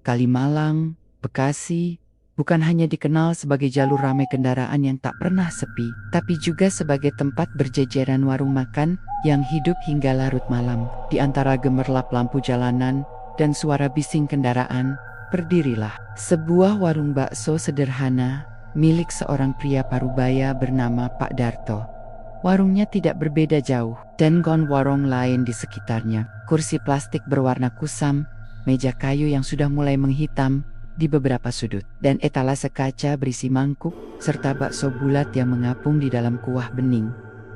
Kalimalang, Bekasi, bukan hanya dikenal sebagai jalur ramai kendaraan yang tak pernah sepi, tapi juga sebagai tempat berjejeran warung makan yang hidup hingga larut malam. Di antara gemerlap lampu jalanan dan suara bising kendaraan, berdirilah sebuah warung bakso sederhana milik seorang pria parubaya bernama Pak Darto. Warungnya tidak berbeda jauh dengan warung lain di sekitarnya. Kursi plastik berwarna kusam, meja kayu yang sudah mulai menghitam di beberapa sudut, dan etalase kaca berisi mangkuk serta bakso bulat yang mengapung di dalam kuah bening.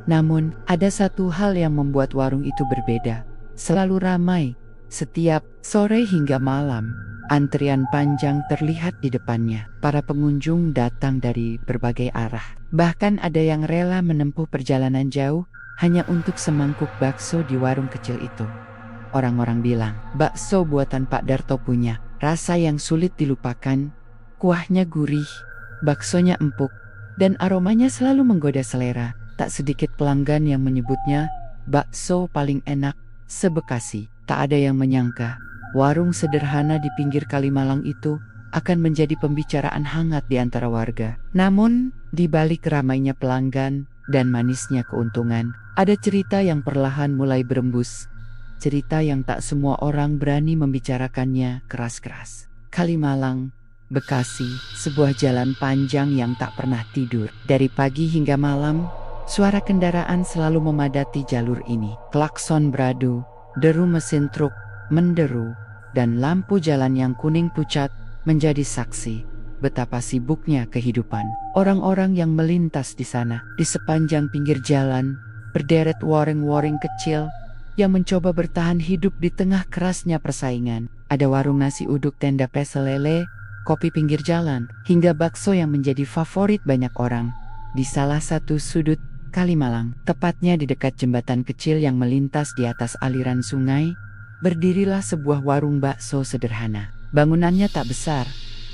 Namun, ada satu hal yang membuat warung itu berbeda. Selalu ramai, setiap sore hingga malam. Antrian panjang terlihat di depannya. Para pengunjung datang dari berbagai arah. Bahkan ada yang rela menempuh perjalanan jauh hanya untuk semangkuk bakso di warung kecil itu. Orang-orang bilang, bakso buatan Pak Darto punya rasa yang sulit dilupakan, kuahnya gurih, baksonya empuk, dan aromanya selalu menggoda selera. Tak sedikit pelanggan yang menyebutnya bakso paling enak se-Bekasi. Tak ada yang menyangka warung sederhana di pinggir Kalimalang itu akan menjadi pembicaraan hangat di antara warga. Namun, di balik ramainya pelanggan dan manisnya keuntungan, ada cerita yang perlahan mulai berembus. Cerita yang tak semua orang berani membicarakannya keras-keras. Kalimalang, Bekasi, sebuah jalan panjang yang tak pernah tidur. Dari pagi hingga malam, suara kendaraan selalu memadati jalur ini. Klakson beradu, deru mesin truk menderu, dan lampu jalan yang kuning pucat menjadi saksi betapa sibuknya kehidupan. Orang-orang yang melintas di sana, di sepanjang pinggir jalan, berderet warung-warung kecil yang mencoba bertahan hidup di tengah kerasnya persaingan. Ada warung nasi uduk, tenda pecel lele, kopi pinggir jalan, hingga bakso yang menjadi favorit banyak orang. Di salah satu sudut Kalimalang, tepatnya di dekat jembatan kecil yang melintas di atas aliran sungai, berdirilah sebuah warung bakso sederhana. Bangunannya tak besar,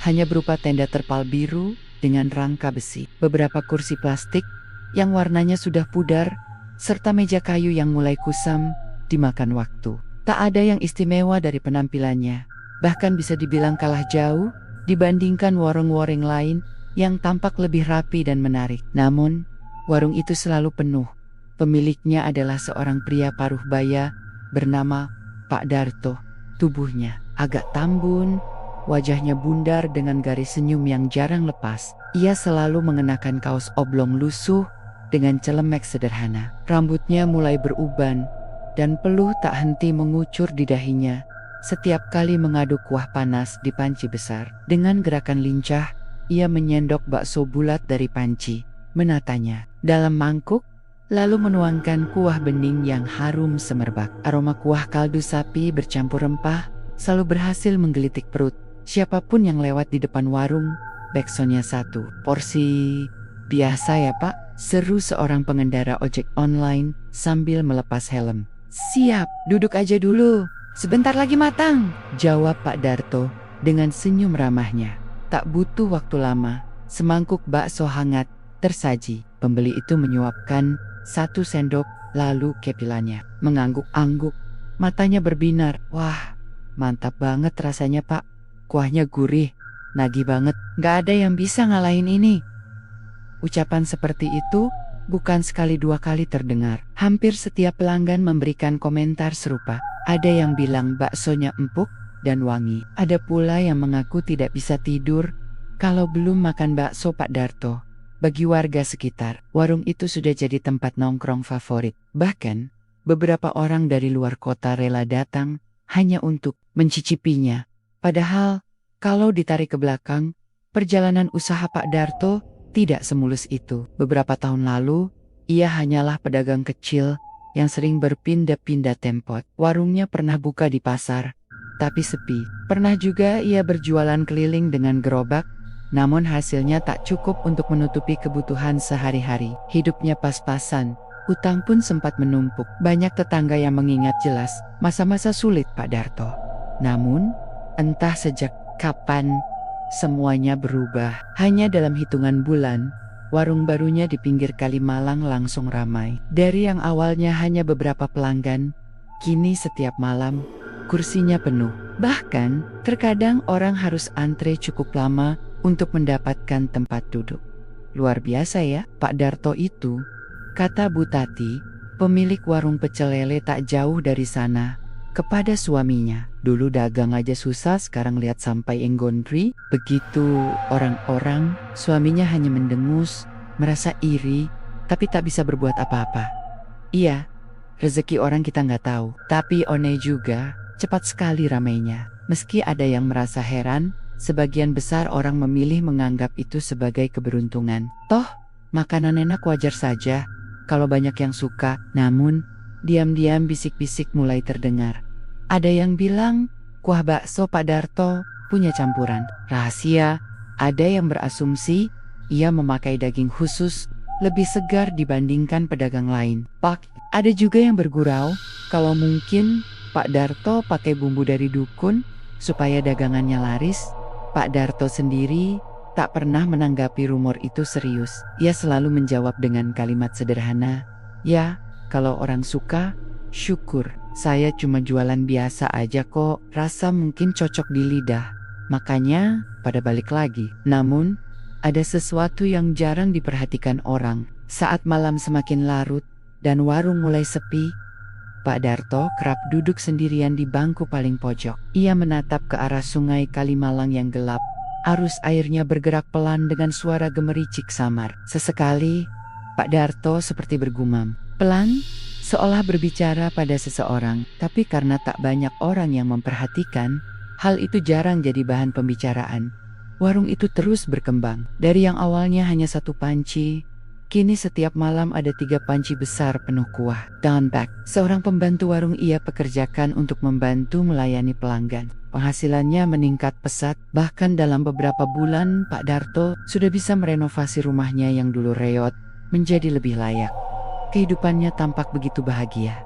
hanya berupa tenda terpal biru dengan rangka besi, beberapa kursi plastik yang warnanya sudah pudar, serta meja kayu yang mulai kusam dimakan waktu. Tak ada yang istimewa dari penampilannya, bahkan bisa dibilang kalah jauh dibandingkan warung-warung lain yang tampak lebih rapi dan menarik. Namun, warung itu selalu penuh. Pemiliknya adalah seorang pria paruh baya bernama Pak Darto. Tubuhnya agak tambun, wajahnya bundar dengan garis senyum yang jarang lepas. Ia selalu mengenakan kaos oblong lusuh dengan celemek sederhana. Rambutnya mulai beruban dan peluh tak henti mengucur di dahinya setiap kali mengaduk kuah panas di panci besar. Dengan gerakan lincah, ia menyendok bakso bulat dari panci, menatanya dalam mangkuk, lalu menuangkan kuah bening yang harum semerbak. Aroma kuah kaldu sapi bercampur rempah selalu berhasil menggelitik perut siapapun yang lewat di depan warung. Baksonya satu porsi biasa ya Pak? Seru seorang pengendara ojek online sambil melepas helm. Siap, duduk aja dulu, sebentar lagi matang, jawab Pak Darto dengan senyum ramahnya. Tak butuh waktu lama, semangkuk bakso hangat tersaji. Pembeli itu menyuapkan satu sendok, lalu kepilannya mengangguk-angguk, matanya berbinar. Wah, mantap banget rasanya Pak, kuahnya gurih, nagih banget, gak ada yang bisa ngalahin ini. Ucapan seperti itu bukan sekali dua kali terdengar. Hampir setiap pelanggan memberikan komentar serupa. Ada yang bilang baksonya empuk dan wangi. Ada pula yang mengaku tidak bisa tidur kalau belum makan bakso Pak Darto. Bagi warga sekitar, warung itu sudah jadi tempat nongkrong favorit. Bahkan, beberapa orang dari luar kota rela datang hanya untuk mencicipinya. Padahal, kalau ditarik ke belakang, perjalanan usaha Pak Darto tidak semulus itu. Beberapa tahun lalu, ia hanyalah pedagang kecil yang sering berpindah-pindah tempat. Warungnya pernah buka di pasar, tapi sepi. Pernah juga ia berjualan keliling dengan gerobak, namun hasilnya tak cukup untuk menutupi kebutuhan sehari-hari. Hidupnya pas-pasan, utang pun sempat menumpuk. Banyak tetangga yang mengingat jelas masa-masa sulit Pak Darto. Namun, entah sejak kapan semuanya berubah. Hanya dalam hitungan bulan, warung barunya di pinggir Kalimalang langsung ramai. Dari yang awalnya hanya beberapa pelanggan, kini setiap malam kursinya penuh. Bahkan, terkadang orang harus antre cukup lama untuk mendapatkan tempat duduk. Luar biasa ya, Pak Darto itu, kata Bu Tati, pemilik warung pecel lele tak jauh dari sana, kepada suaminya. Dulu dagang aja susah, sekarang lihat sampai enggondri. Begitu orang-orang, suaminya hanya mendengus, merasa iri, tapi tak bisa berbuat apa-apa. Iya, rezeki orang kita nggak tahu. Tapi one juga, cepat sekali ramainya. Meski ada yang merasa heran, sebagian besar orang memilih menganggap itu sebagai keberuntungan. Toh, makanan enak wajar saja kalau banyak yang suka. Namun, diam-diam bisik-bisik mulai terdengar. Ada yang bilang, kuah bakso Pak Darto punya campuran rahasia. Ada yang berasumsi, ia memakai daging khusus, lebih segar dibandingkan pedagang lain. Ada juga yang bergurau, kalau mungkin Pak Darto pakai bumbu dari dukun, supaya dagangannya laris. Pak Darto sendiri tak pernah menanggapi rumor itu serius. Ia selalu menjawab dengan kalimat sederhana, "Ya, kalau orang suka, syukur. Saya cuma jualan biasa aja kok, rasa mungkin cocok di lidah. Makanya, pada balik lagi." Namun, ada sesuatu yang jarang diperhatikan orang. Saat malam semakin larut dan warung mulai sepi, Pak Darto kerap duduk sendirian di bangku paling pojok. Ia menatap ke arah sungai Kalimalang yang gelap. Arus airnya bergerak pelan dengan suara gemericik samar. Sesekali, Pak Darto seperti bergumam. Pelan, seolah berbicara pada seseorang. Tapi karena tak banyak orang yang memperhatikan, hal itu jarang jadi bahan pembicaraan. Warung itu terus berkembang. Dari yang awalnya hanya satu panci, kini setiap malam ada 3 panci besar penuh kuah. Don Pak, seorang pembantu warung ia pekerjakan untuk membantu melayani pelanggan. Penghasilannya meningkat pesat, bahkan dalam beberapa bulan Pak Darto sudah bisa merenovasi rumahnya yang dulu reot menjadi lebih layak. Kehidupannya tampak begitu bahagia.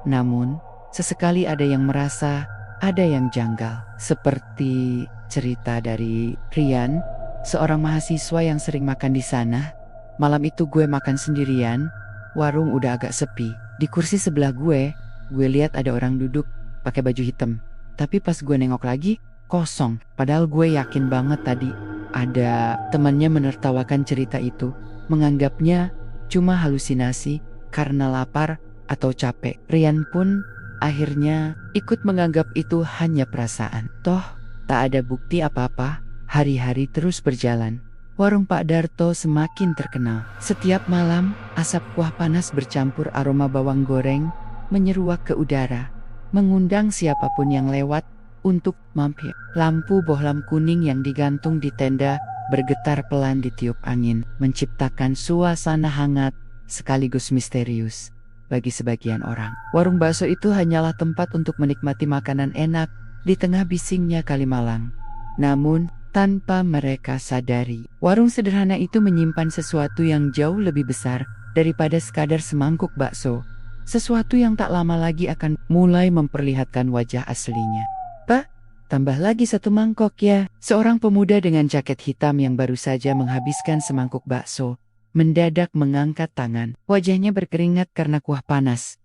Namun, sesekali ada yang merasa ada yang janggal. Seperti cerita dari Rian, seorang mahasiswa yang sering makan di sana. Malam itu gue makan sendirian, warung udah agak sepi. Di kursi sebelah gue lihat ada orang duduk pakai baju hitam. Tapi pas gue nengok lagi, kosong. Padahal gue yakin banget tadi ada temannya menertawakan cerita itu, menganggapnya cuma halusinasi karena lapar atau capek. Rian pun akhirnya ikut menganggap itu hanya perasaan. Toh, tak ada bukti apa-apa. Hari-hari terus berjalan. Warung Pak Darto semakin terkenal. Setiap malam, asap kuah panas bercampur aroma bawang goreng menyeruak ke udara, mengundang siapapun yang lewat untuk mampir. Lampu bohlam kuning yang digantung di tenda bergetar pelan ditiup angin, menciptakan suasana hangat sekaligus misterius bagi sebagian orang. Warung bakso itu hanyalah tempat untuk menikmati makanan enak di tengah bisingnya Kalimalang. Namun, tanpa mereka sadari, warung sederhana itu menyimpan sesuatu yang jauh lebih besar daripada sekadar semangkuk bakso. Sesuatu yang tak lama lagi akan mulai memperlihatkan wajah aslinya. Pak, tambah lagi 1 mangkok ya. Seorang pemuda dengan jaket hitam yang baru saja menghabiskan semangkuk bakso mendadak mengangkat tangan. Wajahnya berkeringat karena kuah panas,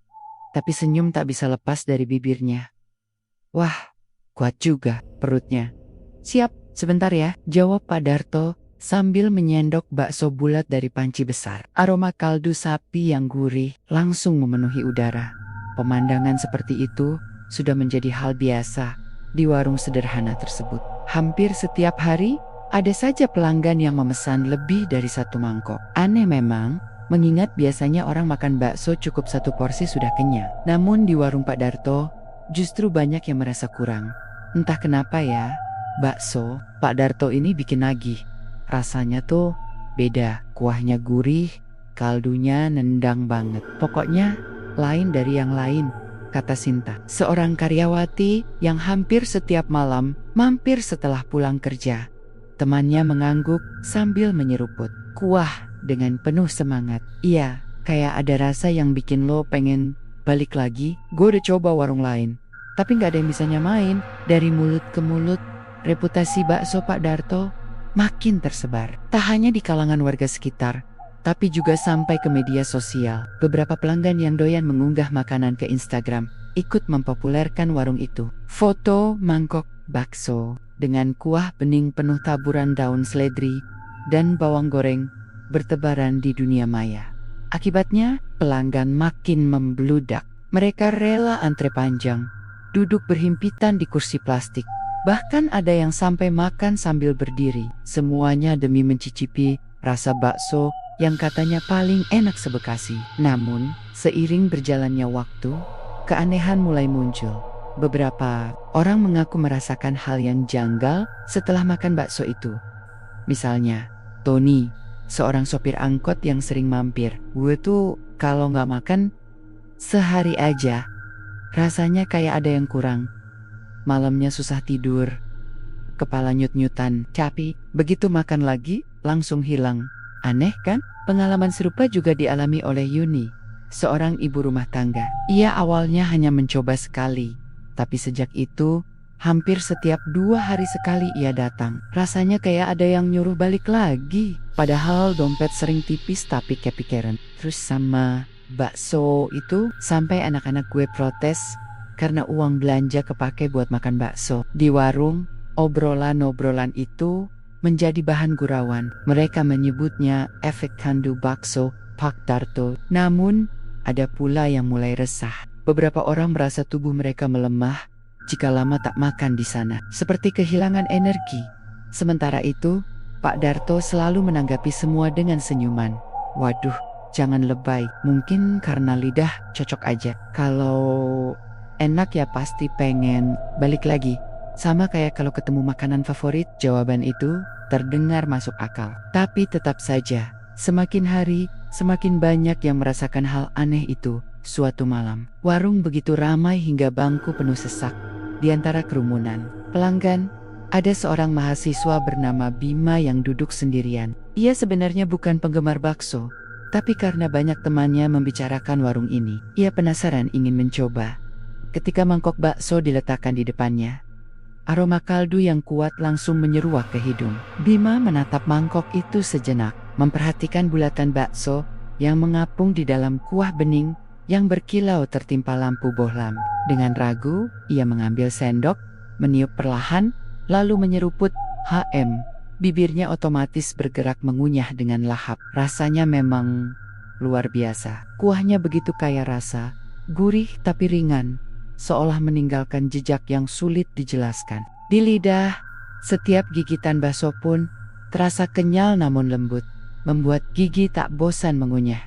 tapi senyum tak bisa lepas dari bibirnya. Wah, kuat juga perutnya. Siap, sebentar ya, jawab Pak Darto sambil menyendok bakso bulat dari panci besar. Aroma kaldu sapi yang gurih langsung memenuhi udara. Pemandangan seperti itu sudah menjadi hal biasa di warung sederhana tersebut. Hampir setiap hari, ada saja pelanggan yang memesan lebih dari 1 mangkok. Aneh memang, mengingat biasanya orang makan bakso cukup 1 porsi sudah kenyang. Namun di warung Pak Darto, justru banyak yang merasa kurang. Entah kenapa ya, bakso Pak Darto ini bikin nagih. Rasanya tuh beda, kuahnya gurih, kaldunya nendang banget. Pokoknya lain dari yang lain, kata Sinta, seorang karyawati yang hampir setiap malam mampir setelah pulang kerja. Temannya mengangguk sambil menyeruput kuah dengan penuh semangat. Iya, kayak ada rasa yang bikin lo pengen balik lagi. Gue udah coba warung lain, tapi gak ada yang bisa nyamain. Dari mulut ke mulut, reputasi bakso Pak Darto makin tersebar. Tak hanya di kalangan warga sekitar, tapi juga sampai ke media sosial. Beberapa pelanggan yang doyan mengunggah makanan ke Instagram ikut mempopulerkan warung itu. Foto mangkok bakso dengan kuah bening penuh taburan daun seledri dan bawang goreng bertebaran di dunia maya. Akibatnya, pelanggan makin membludak. Mereka rela antre panjang, duduk berhimpitan di kursi plastik. Bahkan ada yang sampai makan sambil berdiri. Semuanya demi mencicipi rasa bakso yang katanya paling enak se-Bekasi. Namun, seiring berjalannya waktu, keanehan mulai muncul. Beberapa orang mengaku merasakan hal yang janggal setelah makan bakso itu. Misalnya, Tony, seorang sopir angkot yang sering mampir. Gue tuh kalau nggak makan sehari aja, rasanya kayak ada yang kurang. Malamnya susah tidur, kepala nyut-nyutan, capek. Begitu makan lagi, langsung hilang. Aneh kan? Pengalaman serupa juga dialami oleh Yuni, seorang ibu rumah tangga. Ia awalnya hanya mencoba sekali, tapi sejak itu, hampir setiap 2 hari sekali ia datang. Rasanya kayak ada yang nyuruh balik lagi. Padahal dompet sering tipis tapi kepikiran. Terus sama bakso itu, sampai anak-anak gue protes karena uang belanja kepake buat makan bakso. Di warung, obrolan-obrolan itu menjadi bahan gurauan. Mereka menyebutnya efek kandu bakso Pak Darto. Namun, ada pula yang mulai resah. Beberapa orang merasa tubuh mereka melemah jika lama tak makan di sana, seperti kehilangan energi. Sementara itu, Pak Darto selalu menanggapi semua dengan senyuman. Waduh, jangan lebay, mungkin karena lidah cocok aja. Kalau enak ya pasti pengen balik lagi. Sama kayak kalau ketemu makanan favorit. Jawaban itu terdengar masuk akal. Tapi tetap saja, semakin hari, semakin banyak yang merasakan hal aneh itu. Suatu malam, warung begitu ramai hingga bangku penuh sesak. Di antara kerumunan pelanggan, ada seorang mahasiswa bernama Bima yang duduk sendirian. Ia sebenarnya bukan penggemar bakso, tapi karena banyak temannya membicarakan warung ini, ia penasaran ingin mencoba. Ketika mangkok bakso diletakkan di depannya, aroma kaldu yang kuat langsung menyeruak ke hidung. Bima menatap mangkok itu sejenak, memperhatikan bulatan bakso yang mengapung di dalam kuah bening yang berkilau tertimpa lampu bohlam. Dengan ragu, ia mengambil sendok, meniup perlahan, lalu menyeruput. Bibirnya otomatis bergerak mengunyah dengan lahap. Rasanya memang luar biasa. Kuahnya begitu kaya rasa, gurih tapi ringan, seolah meninggalkan jejak yang sulit dijelaskan. Di lidah, setiap gigitan bakso pun terasa kenyal namun lembut, membuat gigi tak bosan mengunyah.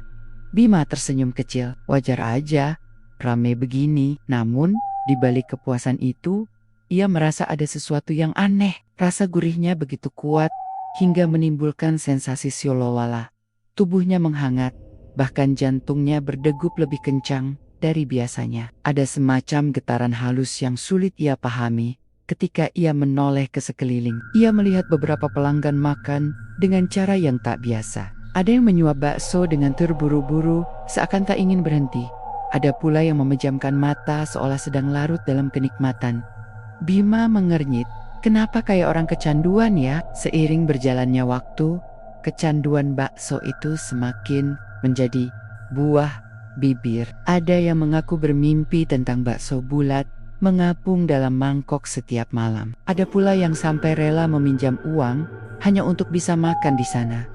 Bima tersenyum kecil. Wajar aja, rame begini. Namun, di balik kepuasan itu, ia merasa ada sesuatu yang aneh. Rasa gurihnya begitu kuat, hingga menimbulkan sensasi siolowala. Tubuhnya menghangat, bahkan jantungnya berdegup lebih kencang dari biasanya. Ada semacam getaran halus yang sulit ia pahami ketika ia menoleh ke sekeliling. Ia melihat beberapa pelanggan makan dengan cara yang tak biasa. Ada yang menyuap bakso dengan terburu-buru, seakan tak ingin berhenti. Ada pula yang memejamkan mata seolah sedang larut dalam kenikmatan. Bima mengernyit, kenapa kayak orang kecanduan ya? Seiring berjalannya waktu, kecanduan bakso itu semakin menjadi buah bibir. Ada yang mengaku bermimpi tentang bakso bulat mengapung dalam mangkok setiap malam. Ada pula yang sampai rela meminjam uang hanya untuk bisa makan di sana.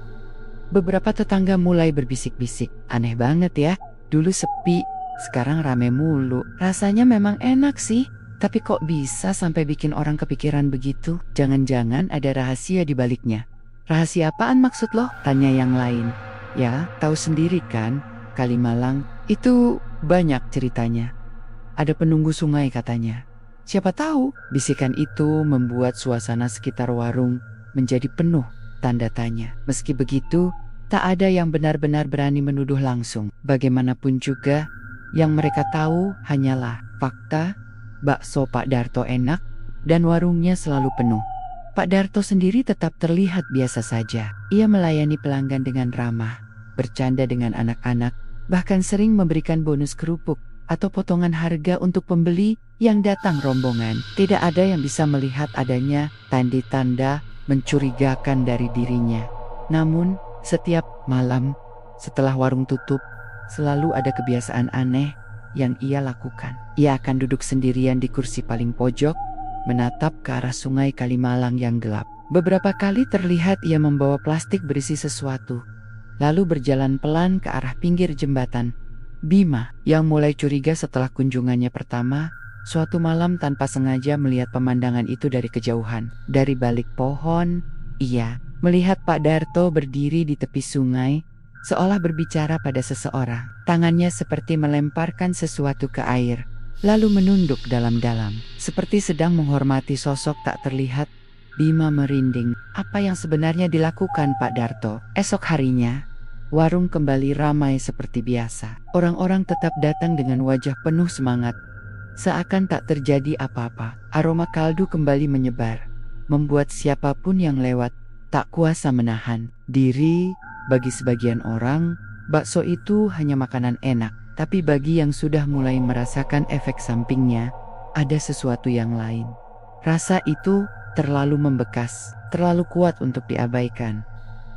Beberapa tetangga mulai berbisik-bisik, aneh banget ya, dulu sepi, sekarang rame mulu. Rasanya memang enak sih, tapi kok bisa sampai bikin orang kepikiran begitu? Jangan-jangan ada rahasia di baliknya. Rahasia apaan maksud lo? Tanya yang lain. Ya, tahu sendiri kan, Kalimalang itu banyak ceritanya. Ada penunggu sungai katanya. Siapa tahu, bisikan itu membuat suasana sekitar warung menjadi penuh tanda tanya. Meski begitu, tak ada yang benar-benar berani menuduh langsung. Bagaimanapun juga, yang mereka tahu hanyalah fakta, bakso Pak Darto enak, dan warungnya selalu penuh. Pak Darto sendiri tetap terlihat biasa saja. Ia melayani pelanggan dengan ramah, bercanda dengan anak-anak, bahkan sering memberikan bonus kerupuk atau potongan harga untuk pembeli yang datang rombongan. Tidak ada yang bisa melihat adanya tanda-tanda mencurigakan dari dirinya. Namun, setiap malam, Setelah warung tutup, selalu ada kebiasaan aneh yang ia lakukan. Ia akan duduk sendirian di kursi paling pojok, menatap ke arah sungai Kalimalang yang gelap. Beberapa kali terlihat ia membawa plastik berisi sesuatu, lalu berjalan pelan ke arah pinggir jembatan. Bima, yang mulai curiga setelah kunjungannya pertama, suatu malam tanpa sengaja melihat pemandangan itu dari kejauhan. Dari balik pohon, ia melihat Pak Darto berdiri di tepi sungai, seolah berbicara pada seseorang. Tangannya seperti melemparkan sesuatu ke air, lalu menunduk dalam-dalam, seperti sedang menghormati sosok tak terlihat. Bima merinding. Apa yang sebenarnya dilakukan Pak Darto? Esok harinya, warung kembali ramai seperti biasa. Orang-orang tetap datang dengan wajah penuh semangat, seakan tak terjadi apa-apa. Aroma kaldu kembali menyebar, membuat siapapun yang lewat tak kuasa menahan diri. Bagi sebagian orang, bakso itu hanya makanan enak. Tapi bagi yang sudah mulai merasakan efek sampingnya, ada sesuatu yang lain. Rasa itu terlalu membekas, terlalu kuat untuk diabaikan.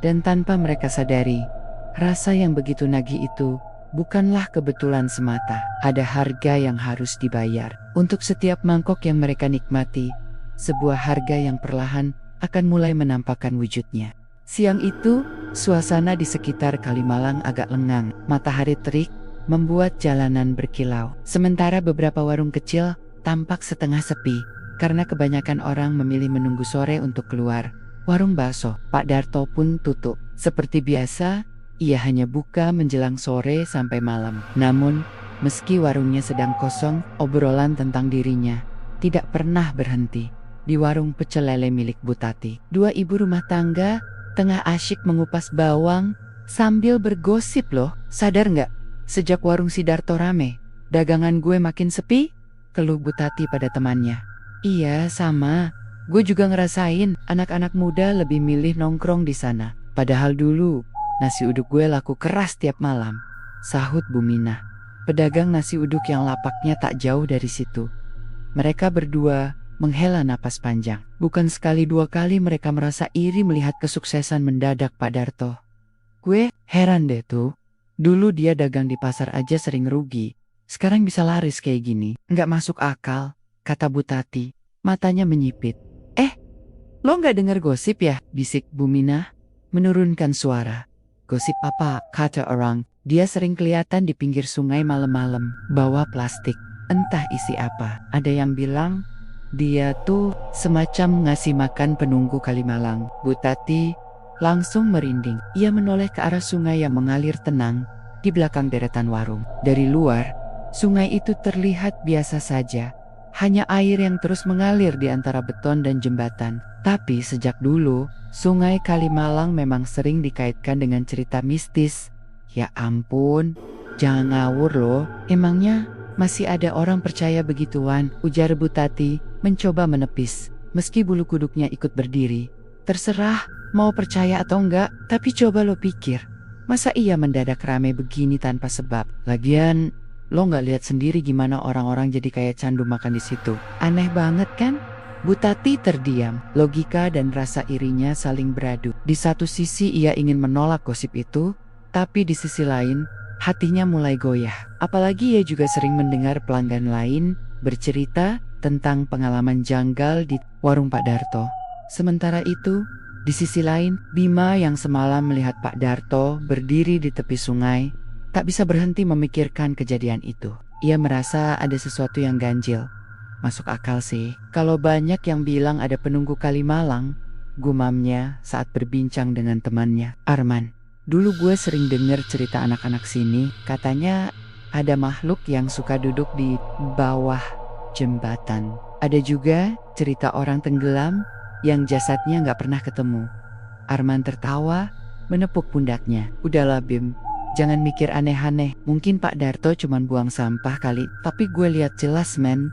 Dan tanpa mereka sadari, rasa yang begitu nagih itu bukanlah kebetulan semata. Ada harga yang harus dibayar. Untuk setiap mangkok yang mereka nikmati, sebuah harga yang perlahan akan mulai menampakkan wujudnya. Siang itu, suasana di sekitar Kalimalang agak lengang. Matahari terik membuat jalanan berkilau. Sementara beberapa warung kecil tampak setengah sepi, karena kebanyakan orang memilih menunggu sore untuk keluar. Warung bakso Pak Darto pun tutup. Seperti biasa, ia hanya buka menjelang sore sampai malam. Namun, meski warungnya sedang kosong, obrolan tentang dirinya tidak pernah berhenti. Di warung pecel lele milik Bu Tati, dua ibu rumah tangga tengah asyik mengupas bawang sambil bergosip. Loh, sadar nggak? Sejak warung si Darto rame, dagangan gue makin sepi, keluh Bu Tati pada temannya. Iya, sama. Gue juga ngerasain anak-anak muda lebih milih nongkrong di sana. Padahal dulu, nasi uduk gue laku keras tiap malam, sahut Bu Minah, pedagang nasi uduk yang lapaknya tak jauh dari situ. Mereka berdua menghela napas panjang. Bukan sekali dua kali mereka merasa iri melihat kesuksesan mendadak Pak Darto. Gue heran deh tuh. Dulu dia dagang di pasar aja sering rugi. Sekarang bisa laris kayak gini. Nggak masuk akal, kata Bu Tati. Matanya menyipit. Lo nggak dengar gosip ya? Bisik Bu Minah menurunkan suara. Gosip apa? Kata orang. Dia sering kelihatan di pinggir sungai malam-malam, bawa plastik. Entah isi apa. Ada yang bilang dia tuh semacam ngasih makan penunggu Kalimalang. Bu Tati langsung merinding. Ia menoleh ke arah sungai yang mengalir tenang di belakang deretan warung. Dari luar, sungai itu terlihat biasa saja. Hanya air yang terus mengalir di antara beton dan jembatan. Tapi sejak dulu, sungai Kalimalang memang sering dikaitkan dengan cerita mistis. Ya ampun, jangan ngawur loh. Emangnya masih ada orang percaya begituan? Ujar Bu Tati mencoba menepis, meski bulu kuduknya ikut berdiri. Terserah mau percaya atau enggak, tapi coba lo pikir. Masa iya mendadak rame begini tanpa sebab? Lagian, lo nggak lihat sendiri gimana orang-orang jadi kayak candu makan di situ? Aneh banget kan? Bu Tati terdiam. Logika dan rasa irinya saling beradu. Di satu sisi ia ingin menolak gosip itu, tapi di sisi lain, hatinya mulai goyah. Apalagi ia juga sering mendengar pelanggan lain bercerita tentang pengalaman janggal di warung Pak Darto. Sementara itu, di sisi lain, Bima yang semalam melihat Pak Darto berdiri di tepi sungai, tak bisa berhenti memikirkan kejadian itu. Ia merasa ada sesuatu yang ganjil. Masuk akal sih, kalau banyak yang bilang ada penunggu Kalimalang, gumamnya saat berbincang dengan temannya, Arman. Dulu gue sering dengar cerita anak-anak sini, katanya ada makhluk yang suka duduk di bawah jembatan. Ada juga cerita orang tenggelam yang jasadnya gak pernah ketemu. Arman tertawa, menepuk pundaknya. Udahlah Bim, jangan mikir aneh-aneh. Mungkin Pak Darto cuman buang sampah kali, tapi gue lihat jelas men.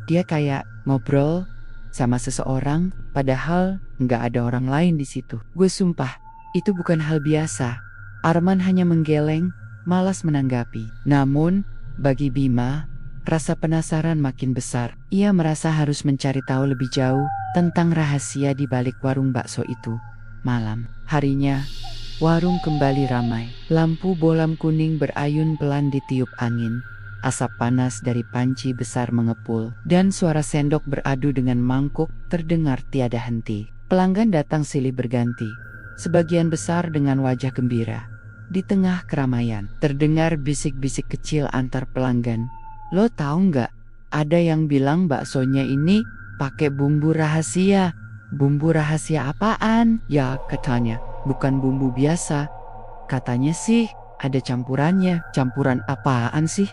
Dia kayak ngobrol sama seseorang, padahal nggak ada orang lain di situ. Gue sumpah, itu bukan hal biasa. Arman hanya menggeleng, malas menanggapi. Namun, bagi Bima, rasa penasaran makin besar. Ia merasa harus mencari tahu lebih jauh tentang rahasia di balik warung bakso itu. Malam harinya, Warung kembali ramai. Lampu bolam kuning berayun pelan ditiup angin. Asap panas dari panci besar mengepul, dan suara sendok beradu dengan mangkuk terdengar tiada henti. Pelanggan datang silih berganti, sebagian besar dengan wajah gembira. Di tengah keramaian, terdengar bisik-bisik kecil antar pelanggan. Lo tahu nggak? Ada yang bilang baksonya ini pakai bumbu rahasia. Bumbu rahasia apaan? Ya, katanya. Bukan bumbu biasa. Katanya sih ada campurannya. Campuran apaan sih?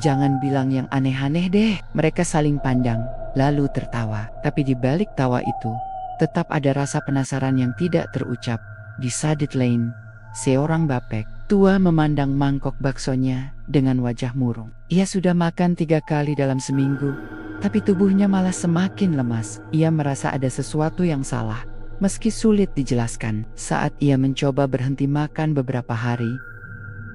Jangan bilang yang aneh-aneh deh. Mereka saling pandang, lalu tertawa. Tapi di balik tawa itu, tetap ada rasa penasaran yang tidak terucap. Di Sadit Lane, seorang bapek tua memandang mangkok baksonya dengan wajah murung. Ia sudah makan 3 kali dalam seminggu, tapi tubuhnya malah semakin lemas. Ia merasa ada sesuatu yang salah. Meski sulit dijelaskan, saat ia mencoba berhenti makan beberapa hari,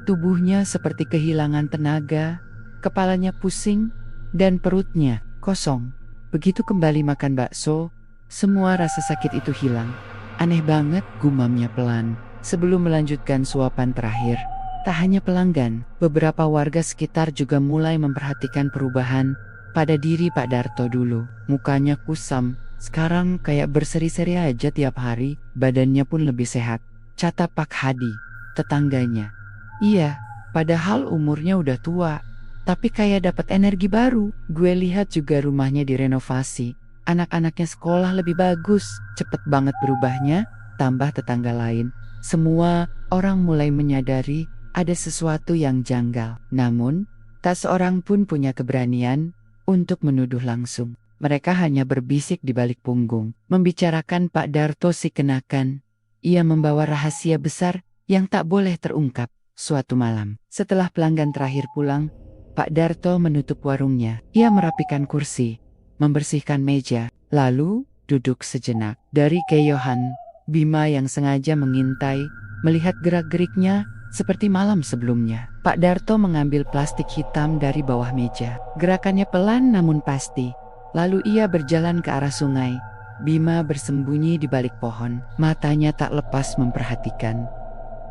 tubuhnya seperti kehilangan tenaga, kepalanya pusing, dan perutnya kosong. Begitu kembali makan bakso, semua rasa sakit itu hilang. Aneh banget, gumamnya pelan. Sebelum melanjutkan suapan terakhir, tak hanya pelanggan, beberapa warga sekitar juga mulai memperhatikan perubahan pada diri Pak Darto dulu. Mukanya kusam, sekarang kayak berseri-seri aja tiap hari, badannya pun lebih sehat. Kata Pak Hadi, tetangganya. Iya, padahal umurnya udah tua, tapi kayak dapat energi baru. Gue lihat juga rumahnya direnovasi, anak-anaknya sekolah lebih bagus. Cepet banget berubahnya, tambah tetangga lain. Semua orang mulai menyadari ada sesuatu yang janggal. Namun, tak seorang pun punya keberanian untuk menuduh langsung. Mereka hanya berbisik di balik punggung, membicarakan Pak Darto si kenakan. Ia membawa rahasia besar yang tak boleh terungkap. Suatu malam, setelah pelanggan terakhir pulang, Pak Darto menutup warungnya. Ia merapikan kursi, membersihkan meja, lalu duduk sejenak. Dari keyohan, Bima yang sengaja mengintai, melihat gerak-geriknya seperti malam sebelumnya. Pak Darto mengambil plastik hitam dari bawah meja. Gerakannya pelan namun pasti. Lalu ia berjalan ke arah sungai. Bima bersembunyi di balik pohon, matanya tak lepas memperhatikan.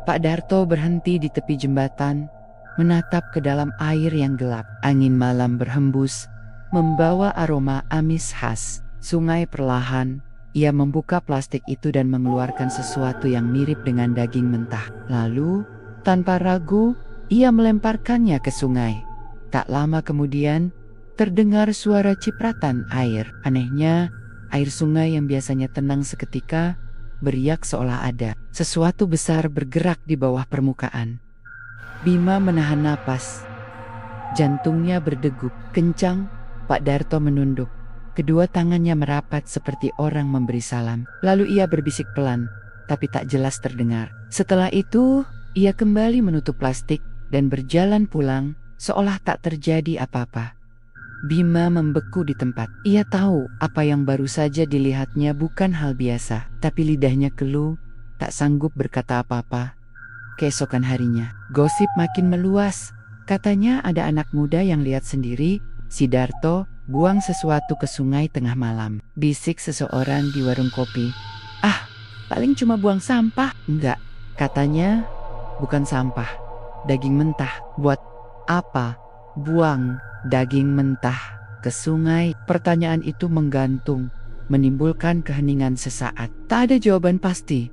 Pak Darto berhenti di tepi jembatan, menatap ke dalam air yang gelap. Angin malam berhembus, membawa aroma amis khas. Sungai perlahan, ia membuka plastik itu dan mengeluarkan sesuatu yang mirip dengan daging mentah. Lalu, tanpa ragu, ia melemparkannya ke sungai. Tak lama kemudian, terdengar suara cipratan air. Anehnya, air sungai yang biasanya tenang seketika, beriak seolah ada sesuatu besar bergerak di bawah permukaan. Bima menahan napas. Jantungnya berdegup kencang. Pak Darto menunduk. Kedua tangannya merapat seperti orang memberi salam. Lalu ia berbisik pelan, tapi tak jelas terdengar. Setelah itu, ia kembali menutup plastik dan berjalan pulang, seolah tak terjadi apa-apa. Bima membeku di tempat. Ia tahu apa yang baru saja dilihatnya bukan hal biasa, tapi lidahnya keluh, tak sanggup berkata apa-apa. Keesokan harinya, gosip makin meluas. Katanya ada anak muda yang lihat sendiri, si Darto, buang sesuatu ke sungai tengah malam. Bisik seseorang di warung kopi. Ah, paling cuma buang sampah. Enggak, katanya bukan sampah, daging mentah. Buat apa buang daging mentah ke sungai? Pertanyaan itu menggantung, menimbulkan keheningan sesaat. Tak ada jawaban pasti,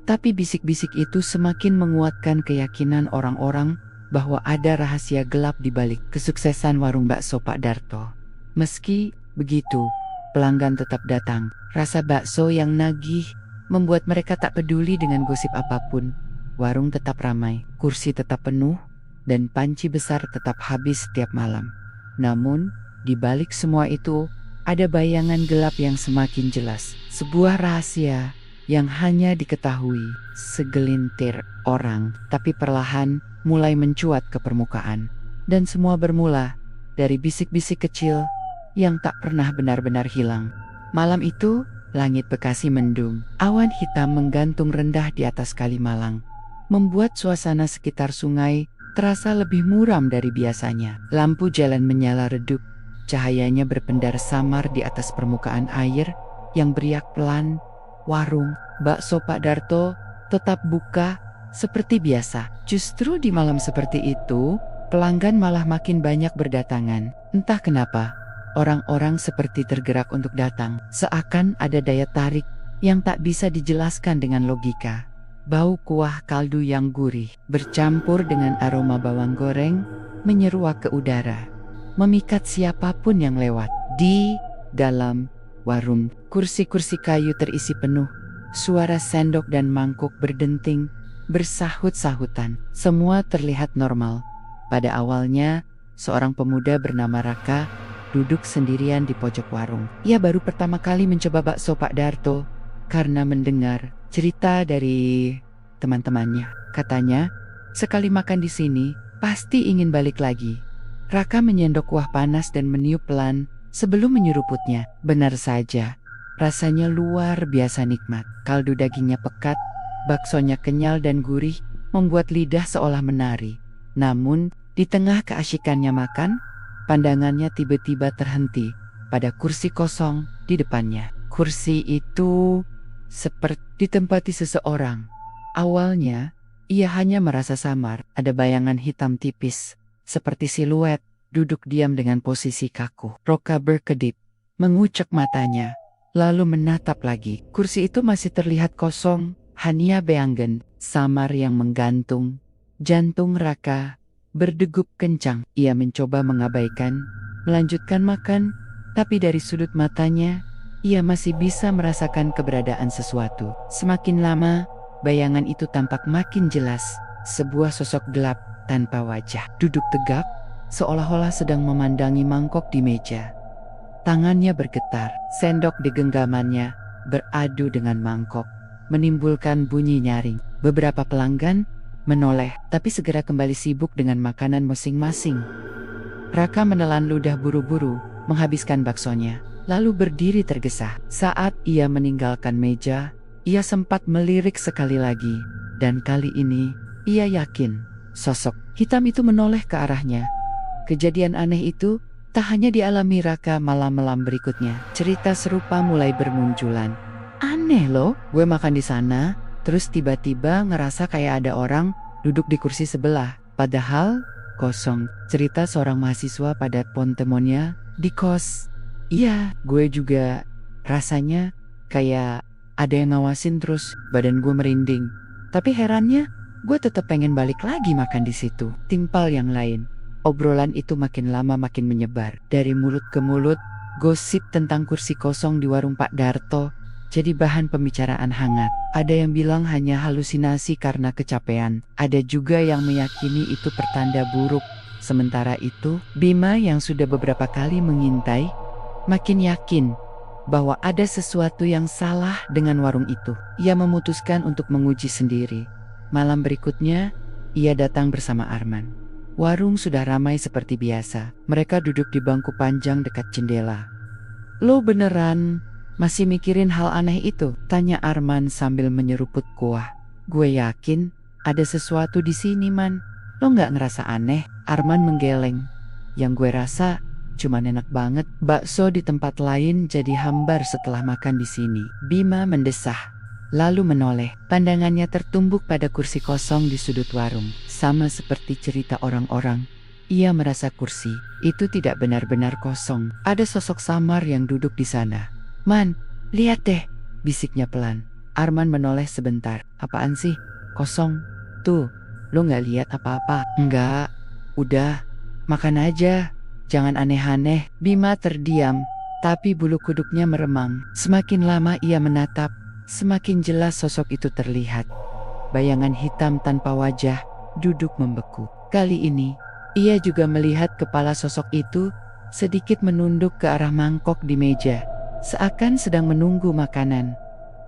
tapi bisik-bisik itu semakin menguatkan keyakinan orang-orang bahwa ada rahasia gelap di balik kesuksesan warung bakso Pak Darto. Meski begitu, pelanggan tetap datang. Rasa bakso yang nagih membuat mereka tak peduli dengan gosip apapun. Warung tetap ramai, kursi tetap penuh, dan panci besar tetap habis setiap malam. Namun, di balik semua itu, ada bayangan gelap yang semakin jelas. Sebuah rahasia yang hanya diketahui segelintir orang, tapi perlahan mulai mencuat ke permukaan. Dan semua bermula dari bisik-bisik kecil yang tak pernah benar-benar hilang. Malam itu, langit Bekasi mendung. Awan hitam menggantung rendah di atas Kalimalang, membuat suasana sekitar sungai terasa lebih muram dari biasanya. Lampu jalan menyala redup, cahayanya berpendar samar di atas permukaan air yang beriak pelan. Warung bakso Pak Darto tetap buka seperti biasa. Justru di malam seperti itu, pelanggan malah makin banyak berdatangan. Entah kenapa, orang-orang seperti tergerak untuk datang. Seakan ada daya tarik yang tak bisa dijelaskan dengan logika. Bau kuah kaldu yang gurih bercampur dengan aroma bawang goreng menyeruak ke udara, memikat siapapun yang lewat. Di dalam warung, kursi-kursi kayu terisi penuh. Suara sendok dan mangkuk berdenting, bersahut-sahutan. Semua terlihat normal. Pada awalnya, seorang pemuda bernama Raka duduk sendirian di pojok warung. Ia baru pertama kali mencoba bakso Pak Darto karena mendengar cerita dari teman-temannya. Katanya, sekali makan di sini, pasti ingin balik lagi. Raka menyendok kuah panas dan meniup pelan sebelum menyeruputnya. Benar saja, rasanya luar biasa nikmat. Kaldu dagingnya pekat, baksonya kenyal dan gurih, membuat lidah seolah menari. Namun, di tengah keasyikannya makan, pandangannya tiba-tiba terhenti pada kursi kosong di depannya. Kursi itu seperti ditempati seseorang. Awalnya, ia hanya merasa samar. Ada bayangan hitam tipis, seperti siluet, duduk diam dengan posisi kaku. Roka berkedip, mengucek matanya, lalu menatap lagi. Kursi itu masih terlihat kosong, hanya beanggen, samar yang menggantung. Jantung Raka berdegup kencang. Ia mencoba mengabaikan, melanjutkan makan, tapi dari sudut matanya, ia masih bisa merasakan keberadaan sesuatu. Semakin lama, bayangan itu tampak makin jelas. Sebuah sosok gelap tanpa wajah, duduk tegap, seolah-olah sedang memandangi mangkok di meja. Tangannya bergetar, sendok di genggamannya beradu dengan mangkok, menimbulkan bunyi nyaring. Beberapa pelanggan menoleh, tapi segera kembali sibuk dengan makanan masing-masing. Raka menelan ludah buru-buru, menghabiskan baksonya, lalu berdiri tergesa. Saat ia meninggalkan meja, ia sempat melirik sekali lagi, dan kali ini, ia yakin sosok hitam itu menoleh ke arahnya. Kejadian aneh itu tak hanya dialami Raka malam-malam berikutnya. Cerita serupa mulai bermunculan. Aneh loh, gue makan di sana, terus tiba-tiba ngerasa kayak ada orang duduk di kursi sebelah, padahal kosong. Cerita seorang mahasiswa pada Pontemonia di kos. Iya, gue juga rasanya kayak ada yang ngawasin, terus badan gue merinding. Tapi herannya, gue tetap pengen balik lagi makan di situ. Timpal yang lain. Obrolan itu makin lama makin menyebar. Dari mulut ke mulut, gosip tentang kursi kosong di warung Pak Darto jadi bahan pembicaraan hangat. Ada yang bilang hanya halusinasi karena kecapean. Ada juga yang meyakini itu pertanda buruk. Sementara itu, Bima yang sudah beberapa kali mengintai, makin yakin bahwa ada sesuatu yang salah dengan warung itu. Ia memutuskan untuk menguji sendiri. Malam berikutnya, ia datang bersama Arman. Warung sudah ramai seperti biasa. Mereka duduk di bangku panjang dekat jendela. Lo beneran masih mikirin hal aneh itu? Tanya Arman sambil menyeruput kuah. Gue yakin ada sesuatu di sini, Man. Lo nggak ngerasa aneh? Arman menggeleng. Yang gue rasa cuman enak banget. Bakso di tempat lain jadi hambar setelah makan di sini. Bima mendesah, lalu menoleh. Pandangannya tertumbuk pada kursi kosong di sudut warung. Sama seperti cerita orang-orang, ia merasa kursi itu tidak benar-benar kosong. Ada sosok samar yang duduk di sana. Man, lihat deh, bisiknya pelan. Arman menoleh sebentar. Apaan sih? Kosong. Tuh, lo nggak lihat apa-apa? Enggak. Udah, makan aja. Jangan aneh-aneh. Bima terdiam, tapi bulu kuduknya meremang. Semakin lama ia menatap, semakin jelas sosok itu terlihat. Bayangan hitam tanpa wajah duduk membeku. Kali ini, ia juga melihat kepala sosok itu sedikit menunduk ke arah mangkok di meja, seakan sedang menunggu makanan.